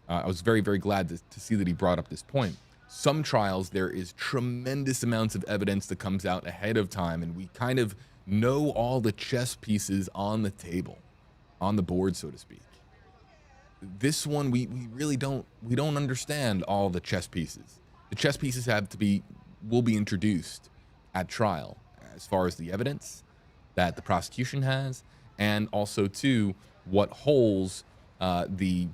I was very glad to see that he brought up this point. Some trials, there is tremendous amounts of evidence that comes out ahead of time, and we kind of know all the chess pieces on the table, on the board, so to speak. This one, we really don't understand all the chess pieces. The chess pieces will be introduced at trial as far as the evidence that the prosecution has, and also too what holes the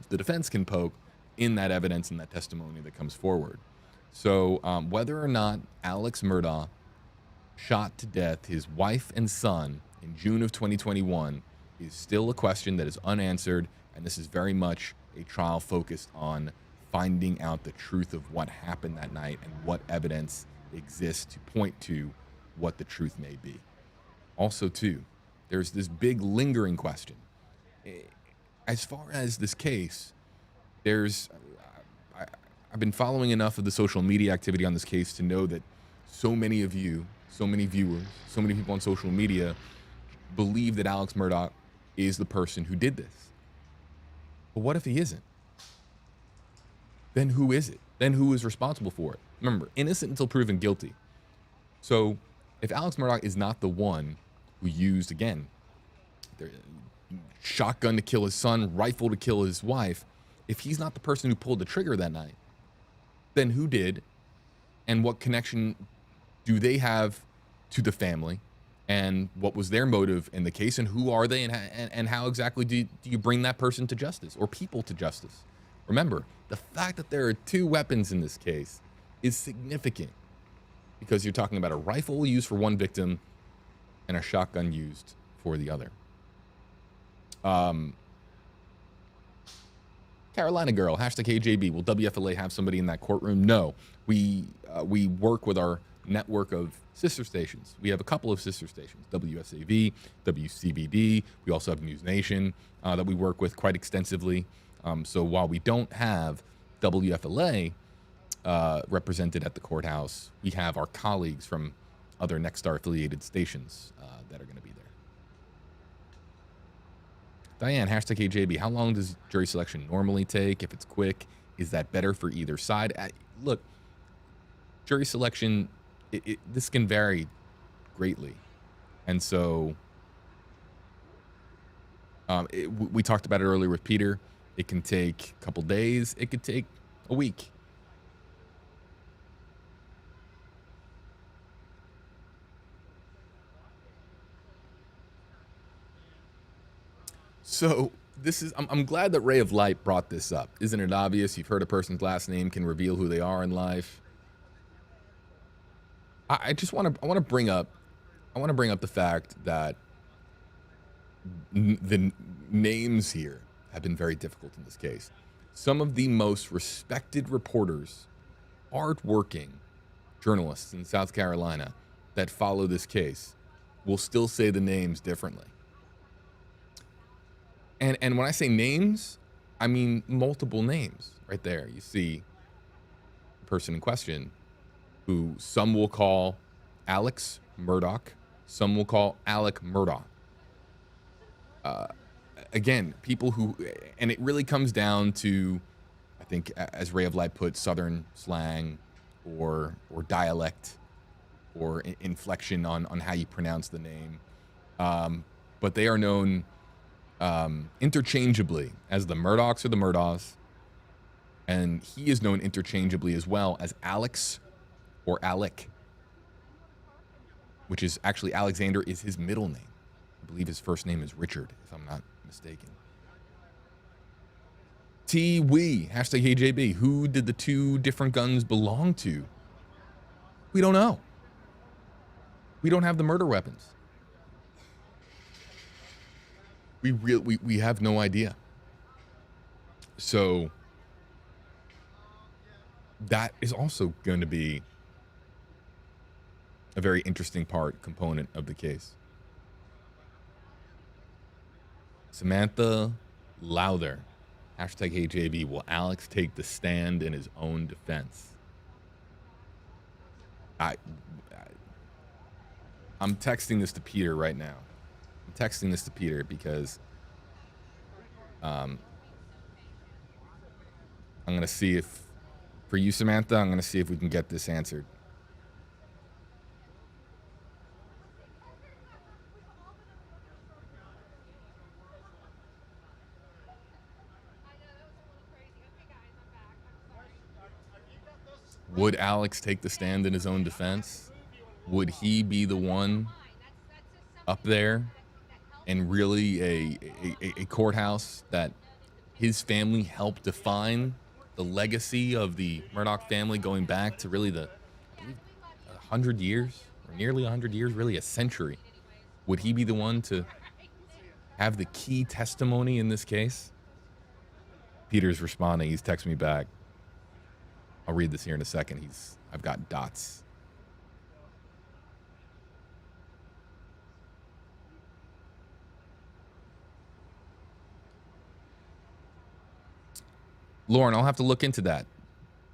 defense can poke in that evidence and that testimony that comes forward. So whether or not Alex Murdaugh shot to death his wife and son in June of 2021 is still a question that is unanswered, and this is very much a trial focused on finding out the truth of what happened that night and what evidence exists to point to what the truth may be. Also, too, there's this big lingering question. As far as this case, I've been following enough of the social media activity on this case to know that so many of you, so many viewers, so many people on social media believe that Alex Murdaugh is the person who did this. But what if he isn't? Then who is it? Then who is responsible for it? Remember, innocent until proven guilty. So if Alex Murdaugh is not the one who used, again, shotgun to kill his son, rifle to kill his wife, if he's not the person who pulled the trigger that night, then who did? And what connection do they have to the family? And what was their motive in the case? And who are they? And how exactly do you bring that person to justice, or people to justice? Remember, the fact that there are 2 weapons in this case is significant, because you're talking about a rifle used for one victim and a shotgun used for the other. Carolina girl, #KJB. Will WFLA have somebody in that courtroom? No. We work with our network of sister stations. We have a couple of sister stations, WSAV, WCBD. We also have News Nation that we work with quite extensively. So while we don't have WFLA represented at the courthouse, we have our colleagues from other Nexstar affiliated stations that are going to be there. Diane, #KJB. How long does jury selection normally take? If it's quick, is that better for either side? Look, jury selection, this can vary greatly. And so we talked about it earlier with Peter. It can take a couple days. It could take a week. So I'm glad that Ray of Light brought this up. Isn't it obvious? You've heard a person's last name can reveal who they are in life. I want to bring up the fact that the names here have been very difficult in this case. Some of the most respected reporters, hardworking journalists in South Carolina that follow this case will still say the names differently. And when I say names, I mean multiple names right there. You see the person in question, who some will call Alex Murdaugh, some will call Alec Murdaugh. Again, people who, and it really comes down to, I think, as Ray of Light put, Southern slang or dialect or inflection on how you pronounce the name. But they are known interchangeably as the Murdaughs or the Murdaughs. And he is known interchangeably as well as Alex or Alec, which is actually Alexander is his middle name. I believe his first name is Richard, if I'm not mistaken. T-Wee, hashtag HJB. Who did the two different guns belong to? We don't know. We don't have the murder weapons. We have no idea. So that is also going to be a very interesting component of the case. Samantha Lowther, hashtag HJB. Will Alex take the stand in his own defense? I'm texting this to Peter right now. I'm texting this to Peter because I'm going to see if, for you, Samantha, I'm going to see if we can get this answered. Would Alex take the stand in his own defense? Would he be the one up there and really a courthouse that his family helped define the legacy of the Murdaugh family going back to really the 100 years, or nearly 100 years, really a century? Would he be the one to have the key testimony in this case? Peter's responding. He's texting me back. I'll read this here in a second. I've got dots. Lauren, I'll have to look into that.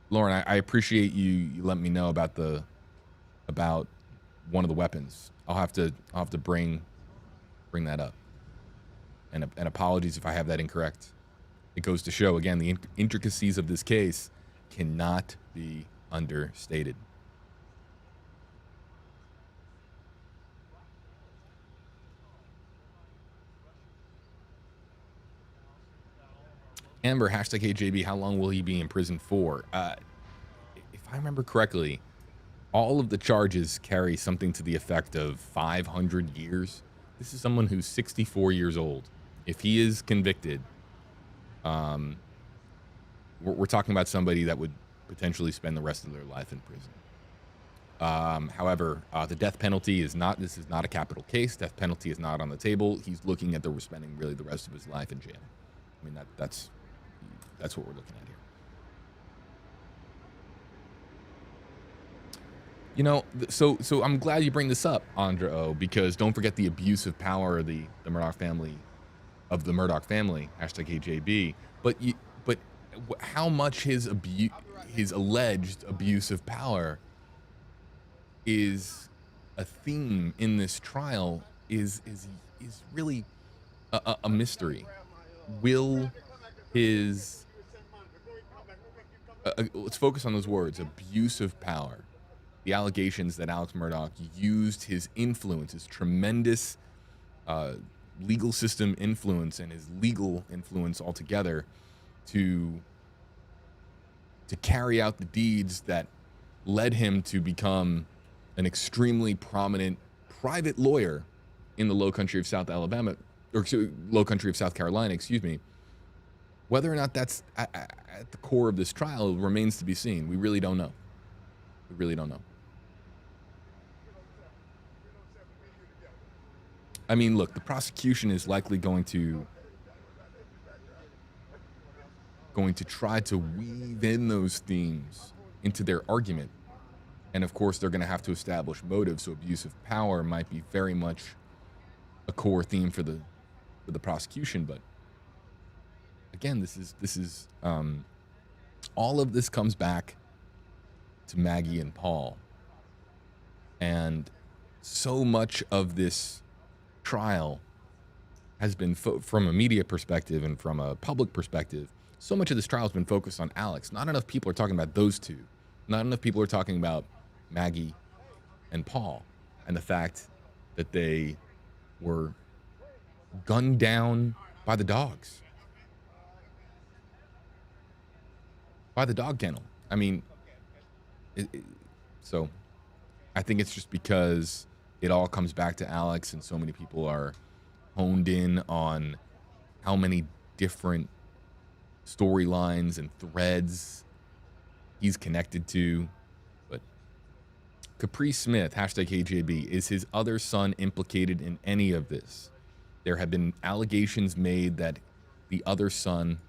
Lauren, I appreciate you letting me know about one of the weapons. I'll have to bring that up. And apologies if I have that incorrect. It goes to show, again, the intricacies of this case cannot be understated. Amber, hashtag HJB, how long will he be in prison for? If I remember correctly, all of the charges carry something to the effect of 500 years. This is someone who's 64 years old. If he is convicted, we're talking about somebody that would potentially spend the rest of their life in prison. However, the death penalty is not, this is not a capital case. Death penalty is not on the table. He's looking at spending really the rest of his life in jail. I mean, that's what we're looking at here. You know, so I'm glad you bring this up, Andra O, because don't forget the abuse of power of the Murdaugh family, hashtag HJB. But how much his alleged abuse of power is a theme in this trial is really a mystery. Will his let's focus on those words: abuse of power. The allegations that Alex Murdaugh used his influence, his tremendous legal system influence and his legal influence altogether to carry out the deeds that led him to become an extremely prominent private lawyer in the low country of South Alabama, or low country of South Carolina, excuse me. Whether or not that's at the core of this trial remains to be seen. We really don't know. We really don't know. I mean, look, the prosecution is likely going to try to weave in those themes into their argument. And of course, they're going to have to establish motive. So abuse of power might be very much a core theme for the prosecution. But again, this is all of this comes back to Maggie and Paul, and so much of this trial has been from a media perspective and from a public perspective. So much of this trial has been focused on Alex. Not enough people are talking about those two. Not enough people are talking about Maggie and Paul and the fact that they were gunned down by the dogs, by the dog kennel. I mean, so I think it's just because it all comes back to Alex, and so many people are honed in on how many different storylines and threads he's connected to. But Capri Smith, hashtag KJB, is his other son implicated in any of this? There have been allegations made that the other son,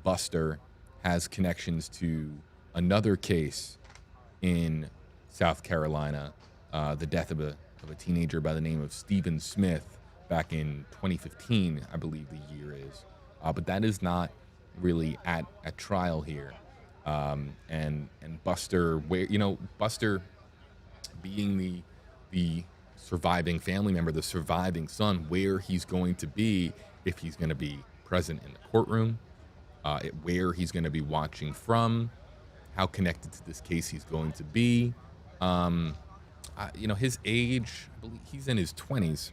Buster, has connections to another case in South Carolina, the death of a teenager by the name of Stephen Smith back in 2015, I believe the year is. But that is not really at trial here. And Buster, where Buster being the surviving family member, the surviving son, where he's going to be, if he's going to be present in the courtroom, where he's going to be watching from, how connected to this case he's going to be. His age, I believe he's in his 20s.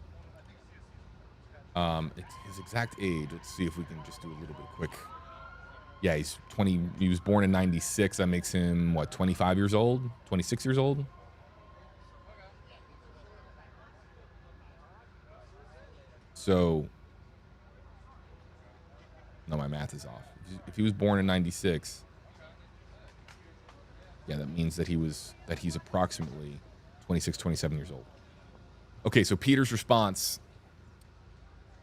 It's his exact age. Let's see if we can just do a little bit quick. Yeah, he's 20. He was born in 96. That makes him, 25 years old? 26 years old? So, no, my math is off. If he was born in 96, yeah, that means that he's approximately 26, 27 years old. Okay, so Peter's response,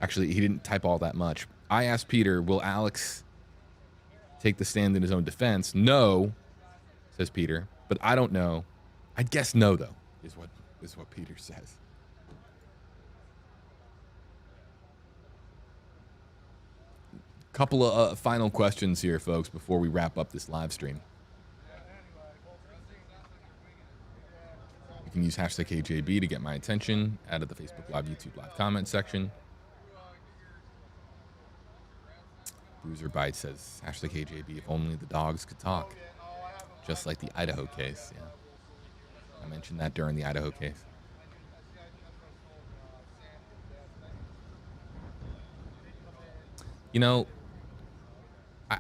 actually, he didn't type all that much. I asked Peter, will Alex take the stand in his own defense? No, says Peter, but I don't know. I'd guess no, though, is what Peter says. Couple of final questions here, folks, before we wrap up this live stream. You can use hashtag KJB to get my attention, add to the Facebook Live, YouTube Live comment section. Bruiser Bite says, hashtag KJB, if only the dogs could talk. Just like the Idaho case, yeah. I mentioned that during the Idaho case.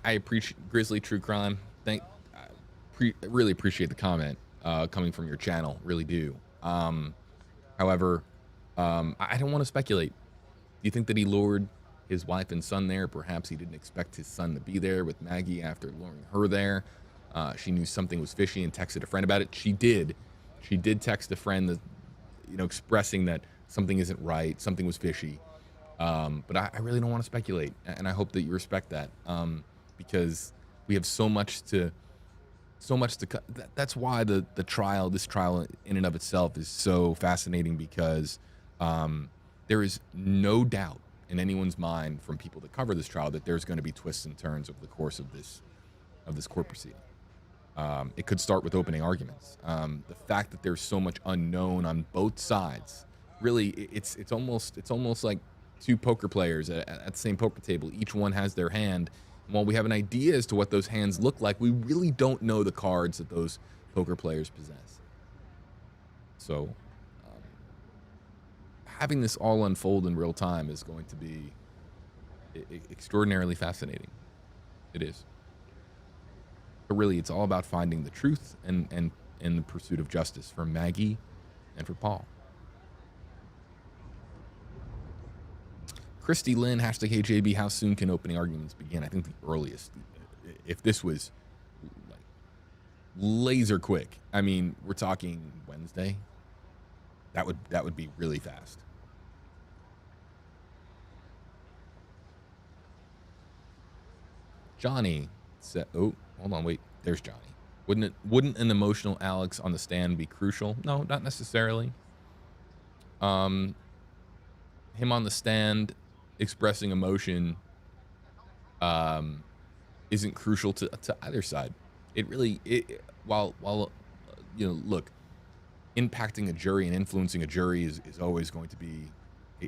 I appreciate Grizzly True Crime. Really appreciate the comment coming from your channel. Really do. However, I don't want to speculate. Do you think that he lured his wife and son there? Perhaps he didn't expect his son to be there with Maggie after luring her there. She knew something was fishy and texted a friend about it. She did text a friend that, expressing that something isn't right, something was fishy. But I really don't want to speculate, and I hope that you respect that, because we have so much to. That's why this trial in and of itself is so fascinating, because there is no doubt in anyone's mind from people that cover this trial that there's going to be twists and turns over the course of this court proceeding. It could start with opening arguments. The fact that there's so much unknown on both sides, really, it's almost like two poker players at the same poker table. Each one has their hand. And while we have an idea as to what those hands look like, we really don't know the cards that those poker players possess. So having this all unfold in real time is going to be extraordinarily fascinating. It is. But really, it's all about finding the truth and the pursuit of justice for Maggie and for Paul. Christy Lynn, hashtag HJB, how soon can opening arguments begin? I think the earliest, if this was like laser quick, I mean, we're talking Wednesday. That would be really fast. Johnny said, oh, hold on, wait, there's Johnny. Wouldn't an emotional Alex on the stand be crucial? No, not necessarily. Him on the stand expressing emotion isn't crucial to either side. It really, while look, impacting a jury and influencing a jury is always going to be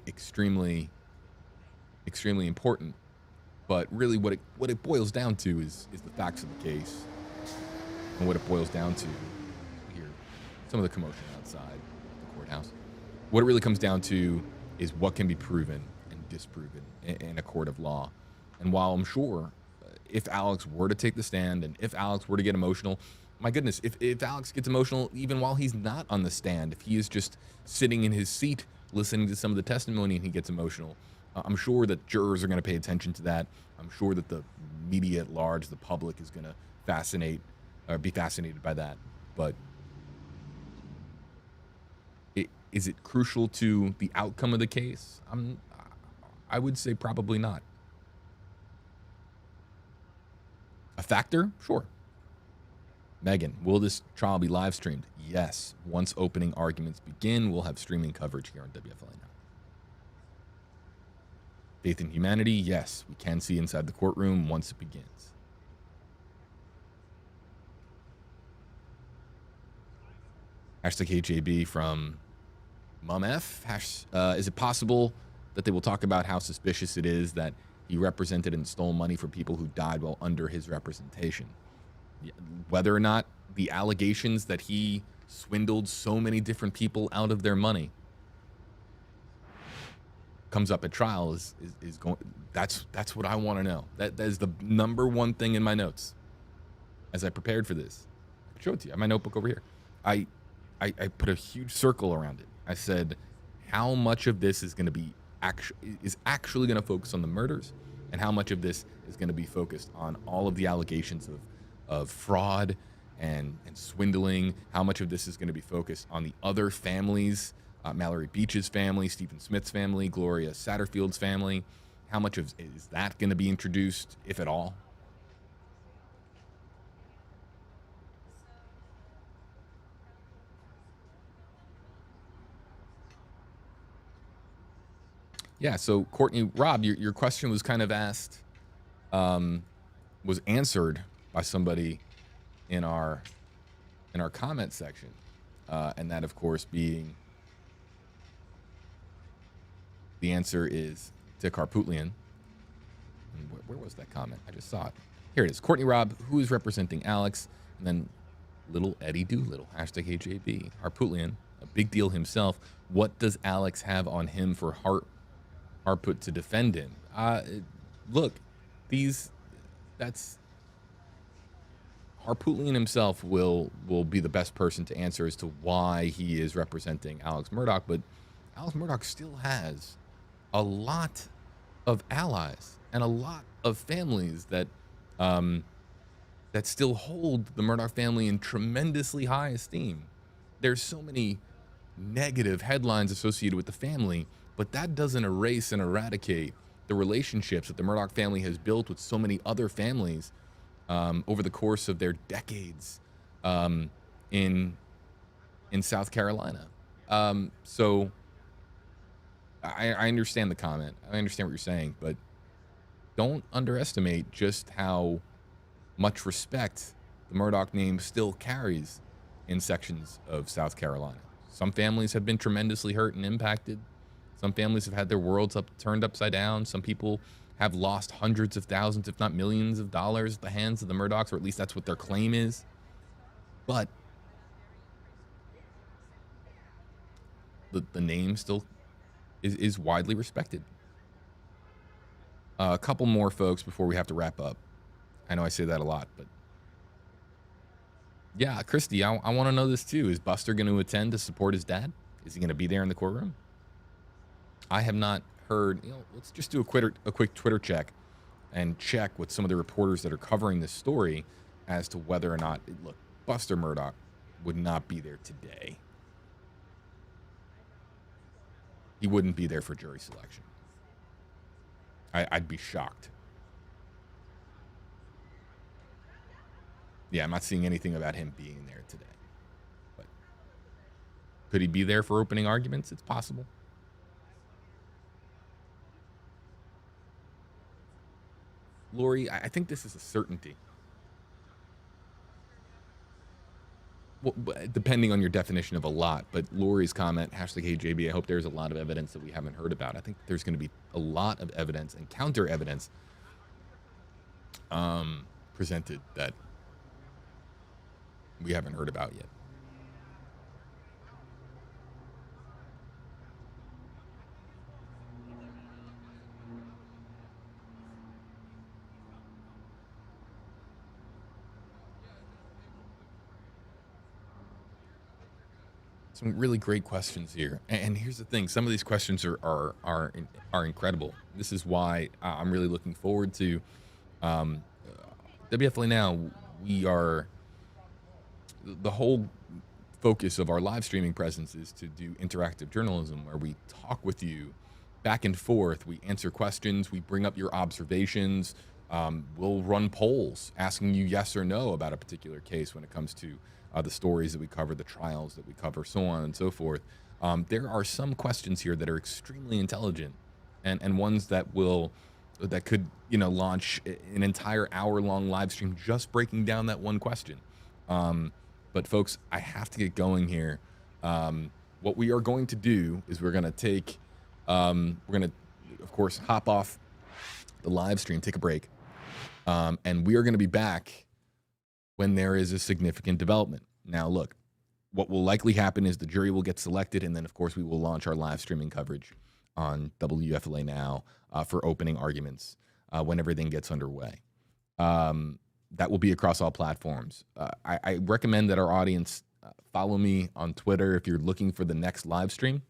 extremely important. But really, what it boils down to is the facts of the case, and what it boils down to here, some of the commotion outside the courthouse. What it really comes down to is what can be proven and disproven in a court of law. And while I'm sure if Alex were to take the stand and if Alex were to get emotional, my goodness, if Alex gets emotional even while he's not on the stand, if he is just sitting in his seat listening to some of the testimony and he gets emotional, I'm sure that jurors are going to pay attention to that. I'm sure that the media at large, the public, is going to be fascinated by that. But is it crucial to the outcome of the case? I would say probably not. A factor? Sure. Megan, will this trial be live streamed? Yes. Once opening arguments begin, we'll have streaming coverage here on WFLA Now. Faith in humanity? Yes. We can see inside the courtroom once it begins. Hashtag HAB from MumF. Is it possible that they will talk about how suspicious it is that he represented and stole money for people who died while under his representation? Whether or not the allegations that he swindled so many different people out of their money comes up at trial is going. That's what I want to know. That is the number one thing in my notes as I prepared for this. I can show it to you. I have my notebook over here. I put a huge circle around it. I said, how much of this is going to be actually going to focus on the murders, and how much of this is going to be focused on all of the allegations of fraud and swindling? How much of this is going to be focused on the other families, Mallory Beach's family, Stephen Smith's family, Gloria Satterfield's family? How much is that going to be introduced, if at all? Yeah, so Courtney, Rob, your question was kind of asked, was answered by somebody in our comment section, and that, of course, being the answer is Dick Harpootlian. And where was that comment? I just saw it. Here it is. Courtney, Rob, who is representing Alex, and then little Eddie Doolittle, hashtag HAB. Harpootlian, a big deal himself. What does Alex have on him for Harpoot to defend him? Look, that's Harpootlian himself will be the best person to answer as to why he is representing Alex Murdaugh, but Alex Murdaugh still has a lot of allies and a lot of families that still hold the Murdaugh family in tremendously high esteem. There's so many negative headlines associated with the family, but that doesn't erase and eradicate the relationships that the Murdaugh family has built with so many other families over the course of their decades in South Carolina. So I understand the comment. I understand what you're saying, but don't underestimate just how much respect the Murdaugh name still carries in sections of South Carolina. Some families have been tremendously hurt and impacted. Some families have had their worlds turned upside down. Some people have lost hundreds of thousands, if not millions of dollars at the hands of the Murdaughs, or at least that's what their claim is. But the name still is widely respected. A couple more folks before we have to wrap up. I know I say that a lot, but yeah, Christy, I want to know this too. Is Buster going to attend to support his dad? Is he going to be there in the courtroom? I have not heard. Let's just do a quick Twitter check and check with some of the reporters that are covering this story as to whether or not, look, Buster Murdaugh would not be there today. He wouldn't be there for jury selection. I'd be shocked. Yeah, I'm not seeing anything about him being there today. But could he be there for opening arguments? It's possible. Lori, I think this is a certainty. Well, depending on your definition of a lot, but Lori's comment, #HeyJB, I hope there's a lot of evidence that we haven't heard about. I think there's going to be a lot of evidence and counter evidence presented that we haven't heard about yet. Some really great questions here, and here's the thing: some of these questions are incredible. This is why I'm really looking forward to WFLA Now. We are the whole focus of our live streaming presence is to do interactive journalism, where we talk with you back and forth. We answer questions. We bring up your observations. We'll run polls asking you yes or no about a particular case when it comes to the stories that we cover, the trials that we cover, so on and so forth. There are some questions here that are extremely intelligent, and ones that could launch an entire hour-long live stream just breaking down that one question. But folks, I have to get going here. What we are going to do is we're going to of course hop off the live stream, take a break, and we are going to be back when there is a significant development. Now, look, what will likely happen is the jury will get selected, and then, of course, we will launch our live streaming coverage on WFLA Now for opening arguments when everything gets underway. That will be across all platforms. I recommend that our audience follow me on Twitter if you're looking for the next live stream.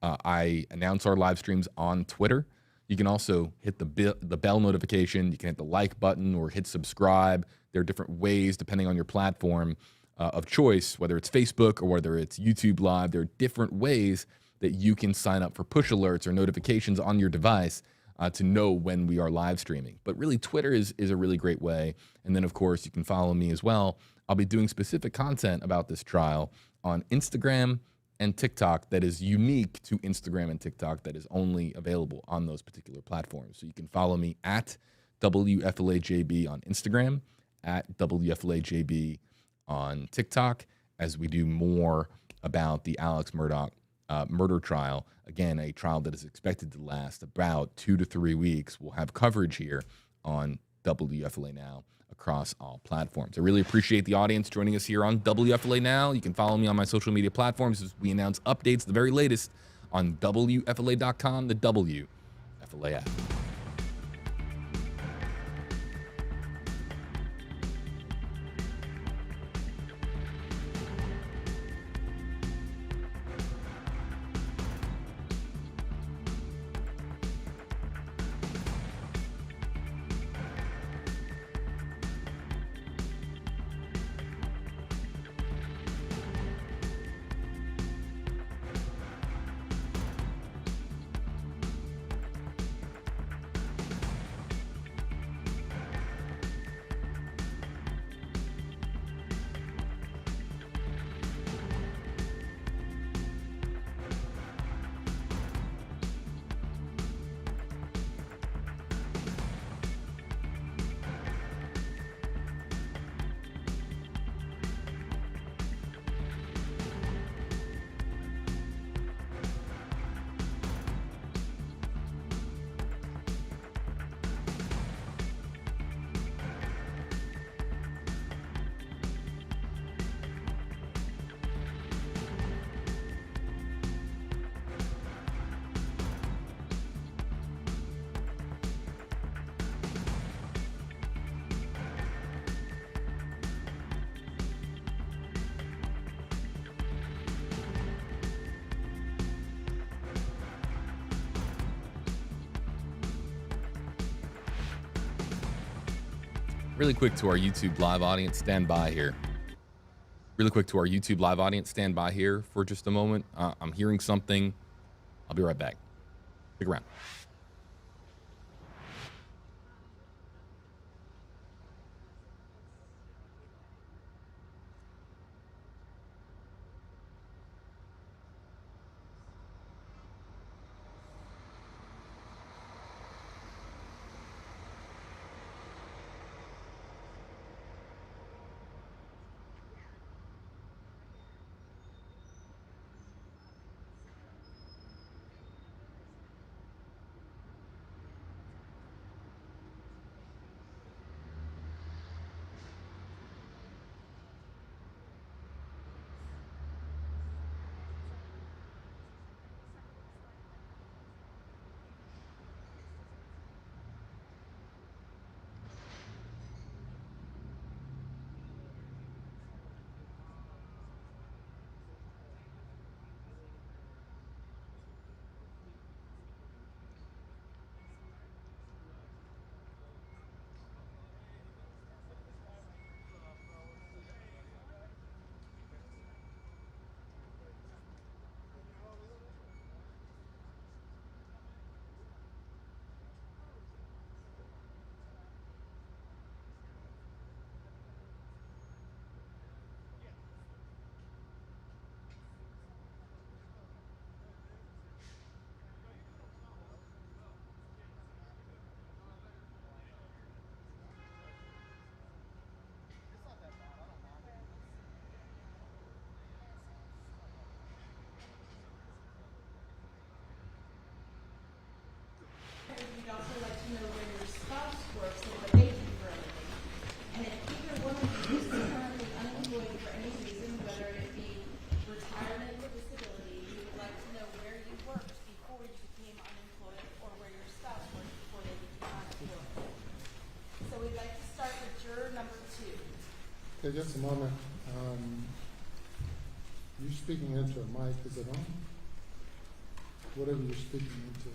I announce our live streams on Twitter. You can also hit the bell notification. You can hit the like button or hit subscribe. There are different ways, depending on your platform of choice, whether it's Facebook or whether it's YouTube Live. There are different ways that you can sign up for push alerts or notifications on your device to know when we are live streaming. But really, Twitter is a really great way. And then, of course, you can follow me as well. I'll be doing specific content about this trial on Instagram and TikTok that is unique to Instagram and TikTok, that is only available on those particular platforms. So you can follow me at WFLAJB on Instagram, at WFLAJB on TikTok, as we do more about the Alex Murdaugh murder trial. Again, a trial that is expected to last about 2 to 3 weeks. We'll have coverage here on WFLA Now across all platforms. I really appreciate the audience joining us here on WFLA Now. You can follow me on my social media platforms as we announce updates, the very latest, on WFLA.com, the WFLA app. Really quick to our YouTube live audience, stand by here. Really quick to our YouTube live audience, stand by here for just a moment. I'm hearing something. I'll be right back. Stick around. Okay, just a moment. You're speaking into a mic, is it on? Whatever you're speaking into.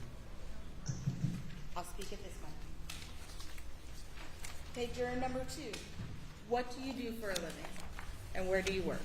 I'll speak at this one. Okay, juror number 2. What do you do for a living? And where do you work?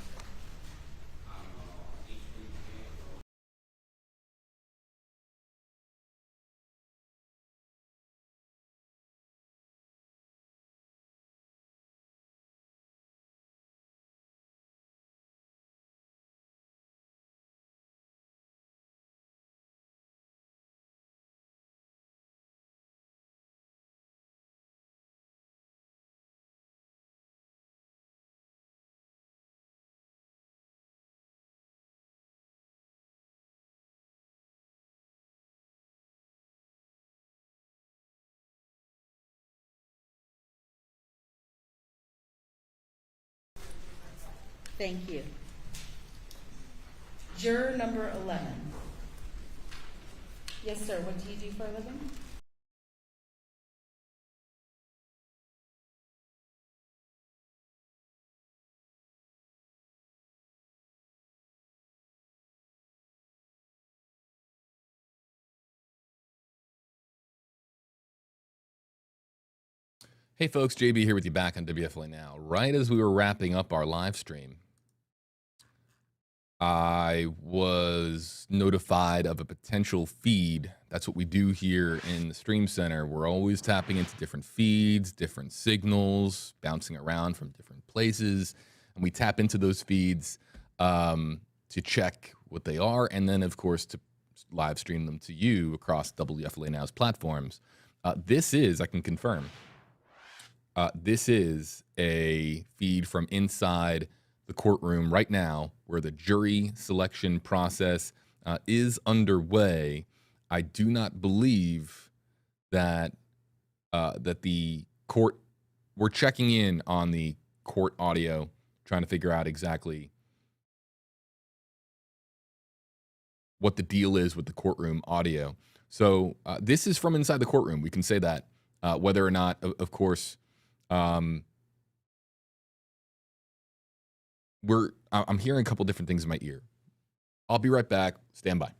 Thank you. Juror number 11. Yes, sir. What do you do for a living? Hey folks, JB here with you back on WFLA Now. Right as we were wrapping up our live stream, I was notified of a potential feed. That's what we do here in the Stream Center. We're always tapping into different feeds, different signals, bouncing around from different places. And we tap into those feeds to check what they are, and then, of course, to live stream them to you across WFLA Now's platforms. This is, I can confirm, this is a feed from inside the courtroom right now, where the jury selection process is underway. I do not believe that that the court. We're checking in on the court audio, trying to figure out exactly what the deal is with the courtroom audio. So this is from inside the courtroom. We can say that. Whether or not, of course. I'm hearing a couple different things in my ear. I'll be right back. Stand by.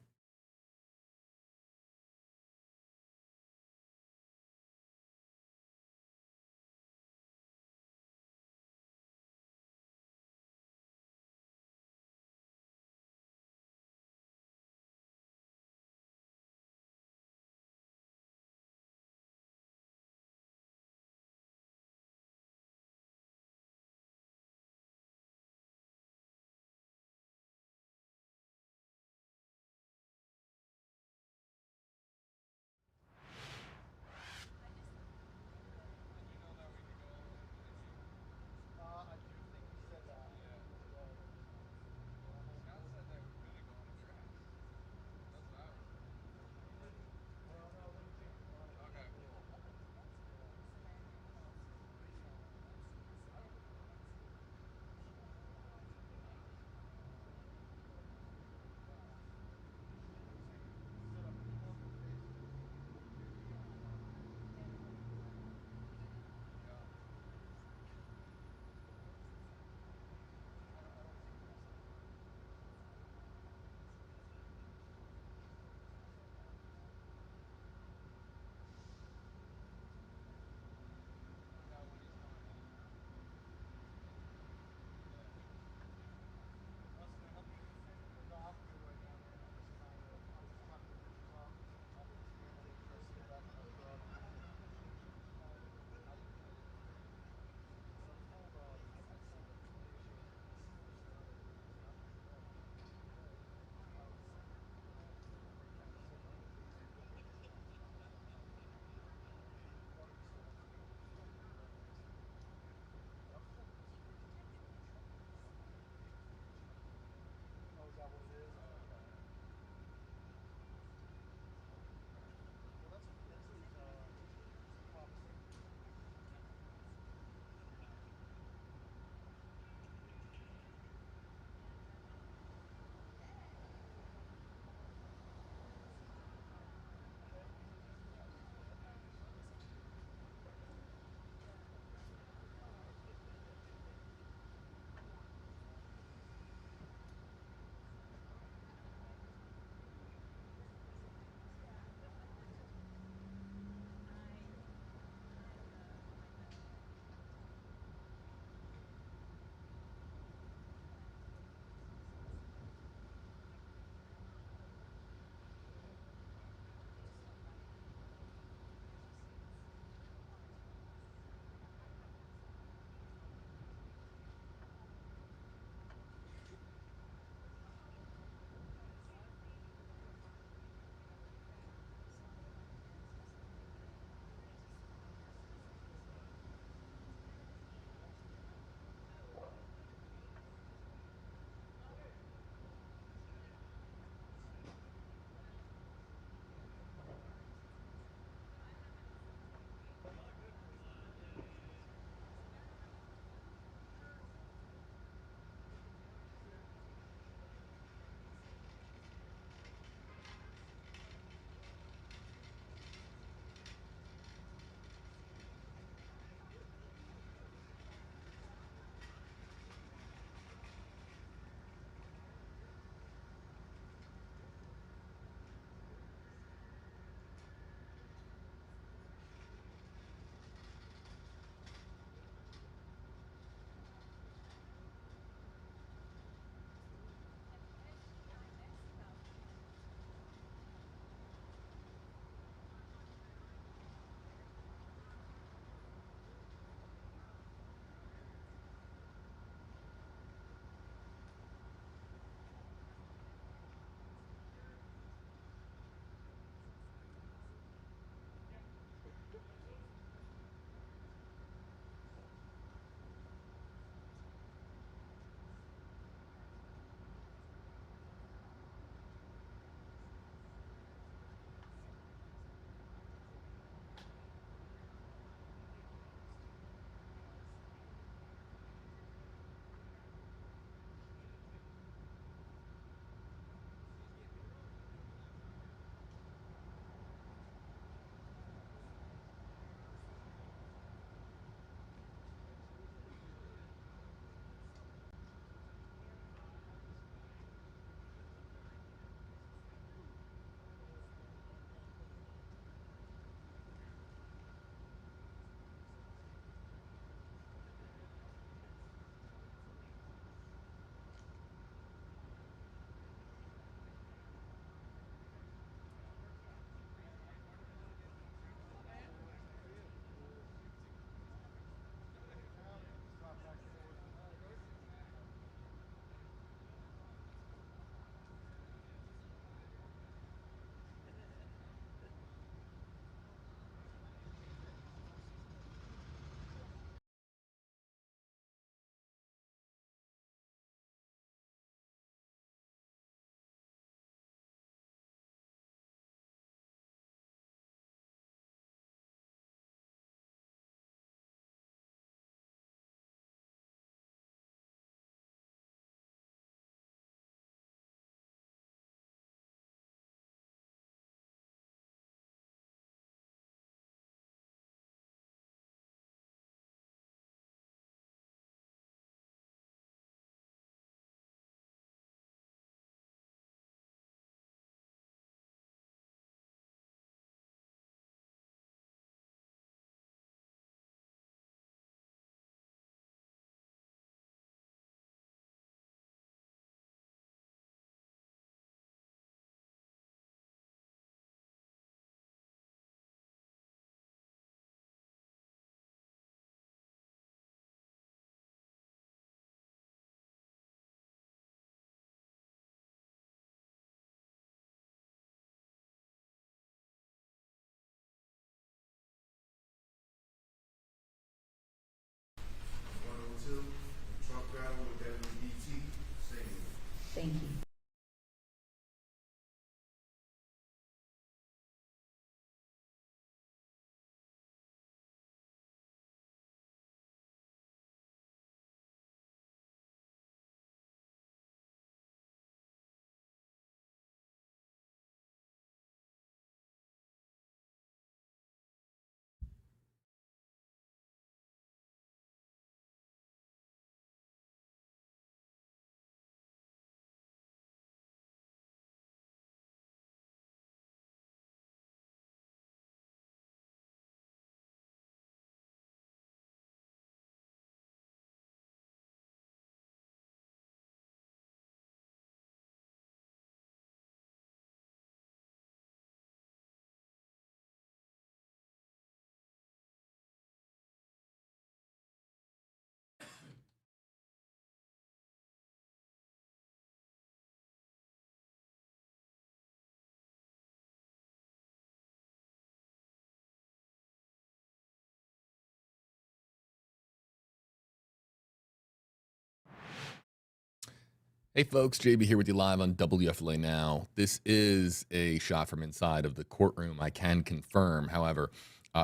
Hey folks, JB here with you live on WFLA Now. This is a shot from inside of the courtroom. I can confirm, however,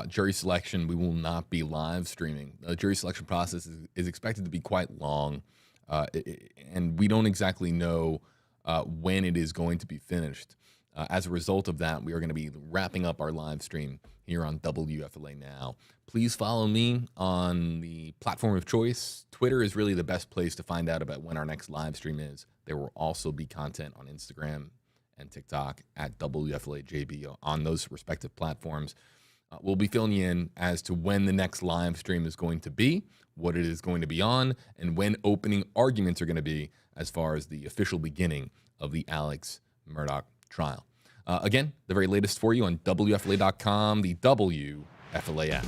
jury selection, we will not be live streaming. The jury selection process is expected to be quite long, and we don't exactly know when it is going to be finished. As a result of that, we are going to be wrapping up our live stream here on WFLA Now. Please follow me on the platform of choice. Twitter is really the best place to find out about when our next live stream is. There will also be content on Instagram and TikTok at WFLAJB on those respective platforms. We'll be filling you in as to when the next live stream is going to be, what it is going to be on, and when opening arguments are going to be as far as the official beginning of the Alex Murdaugh trial. Again, the very latest for you on WFLA.com, the WFLA app.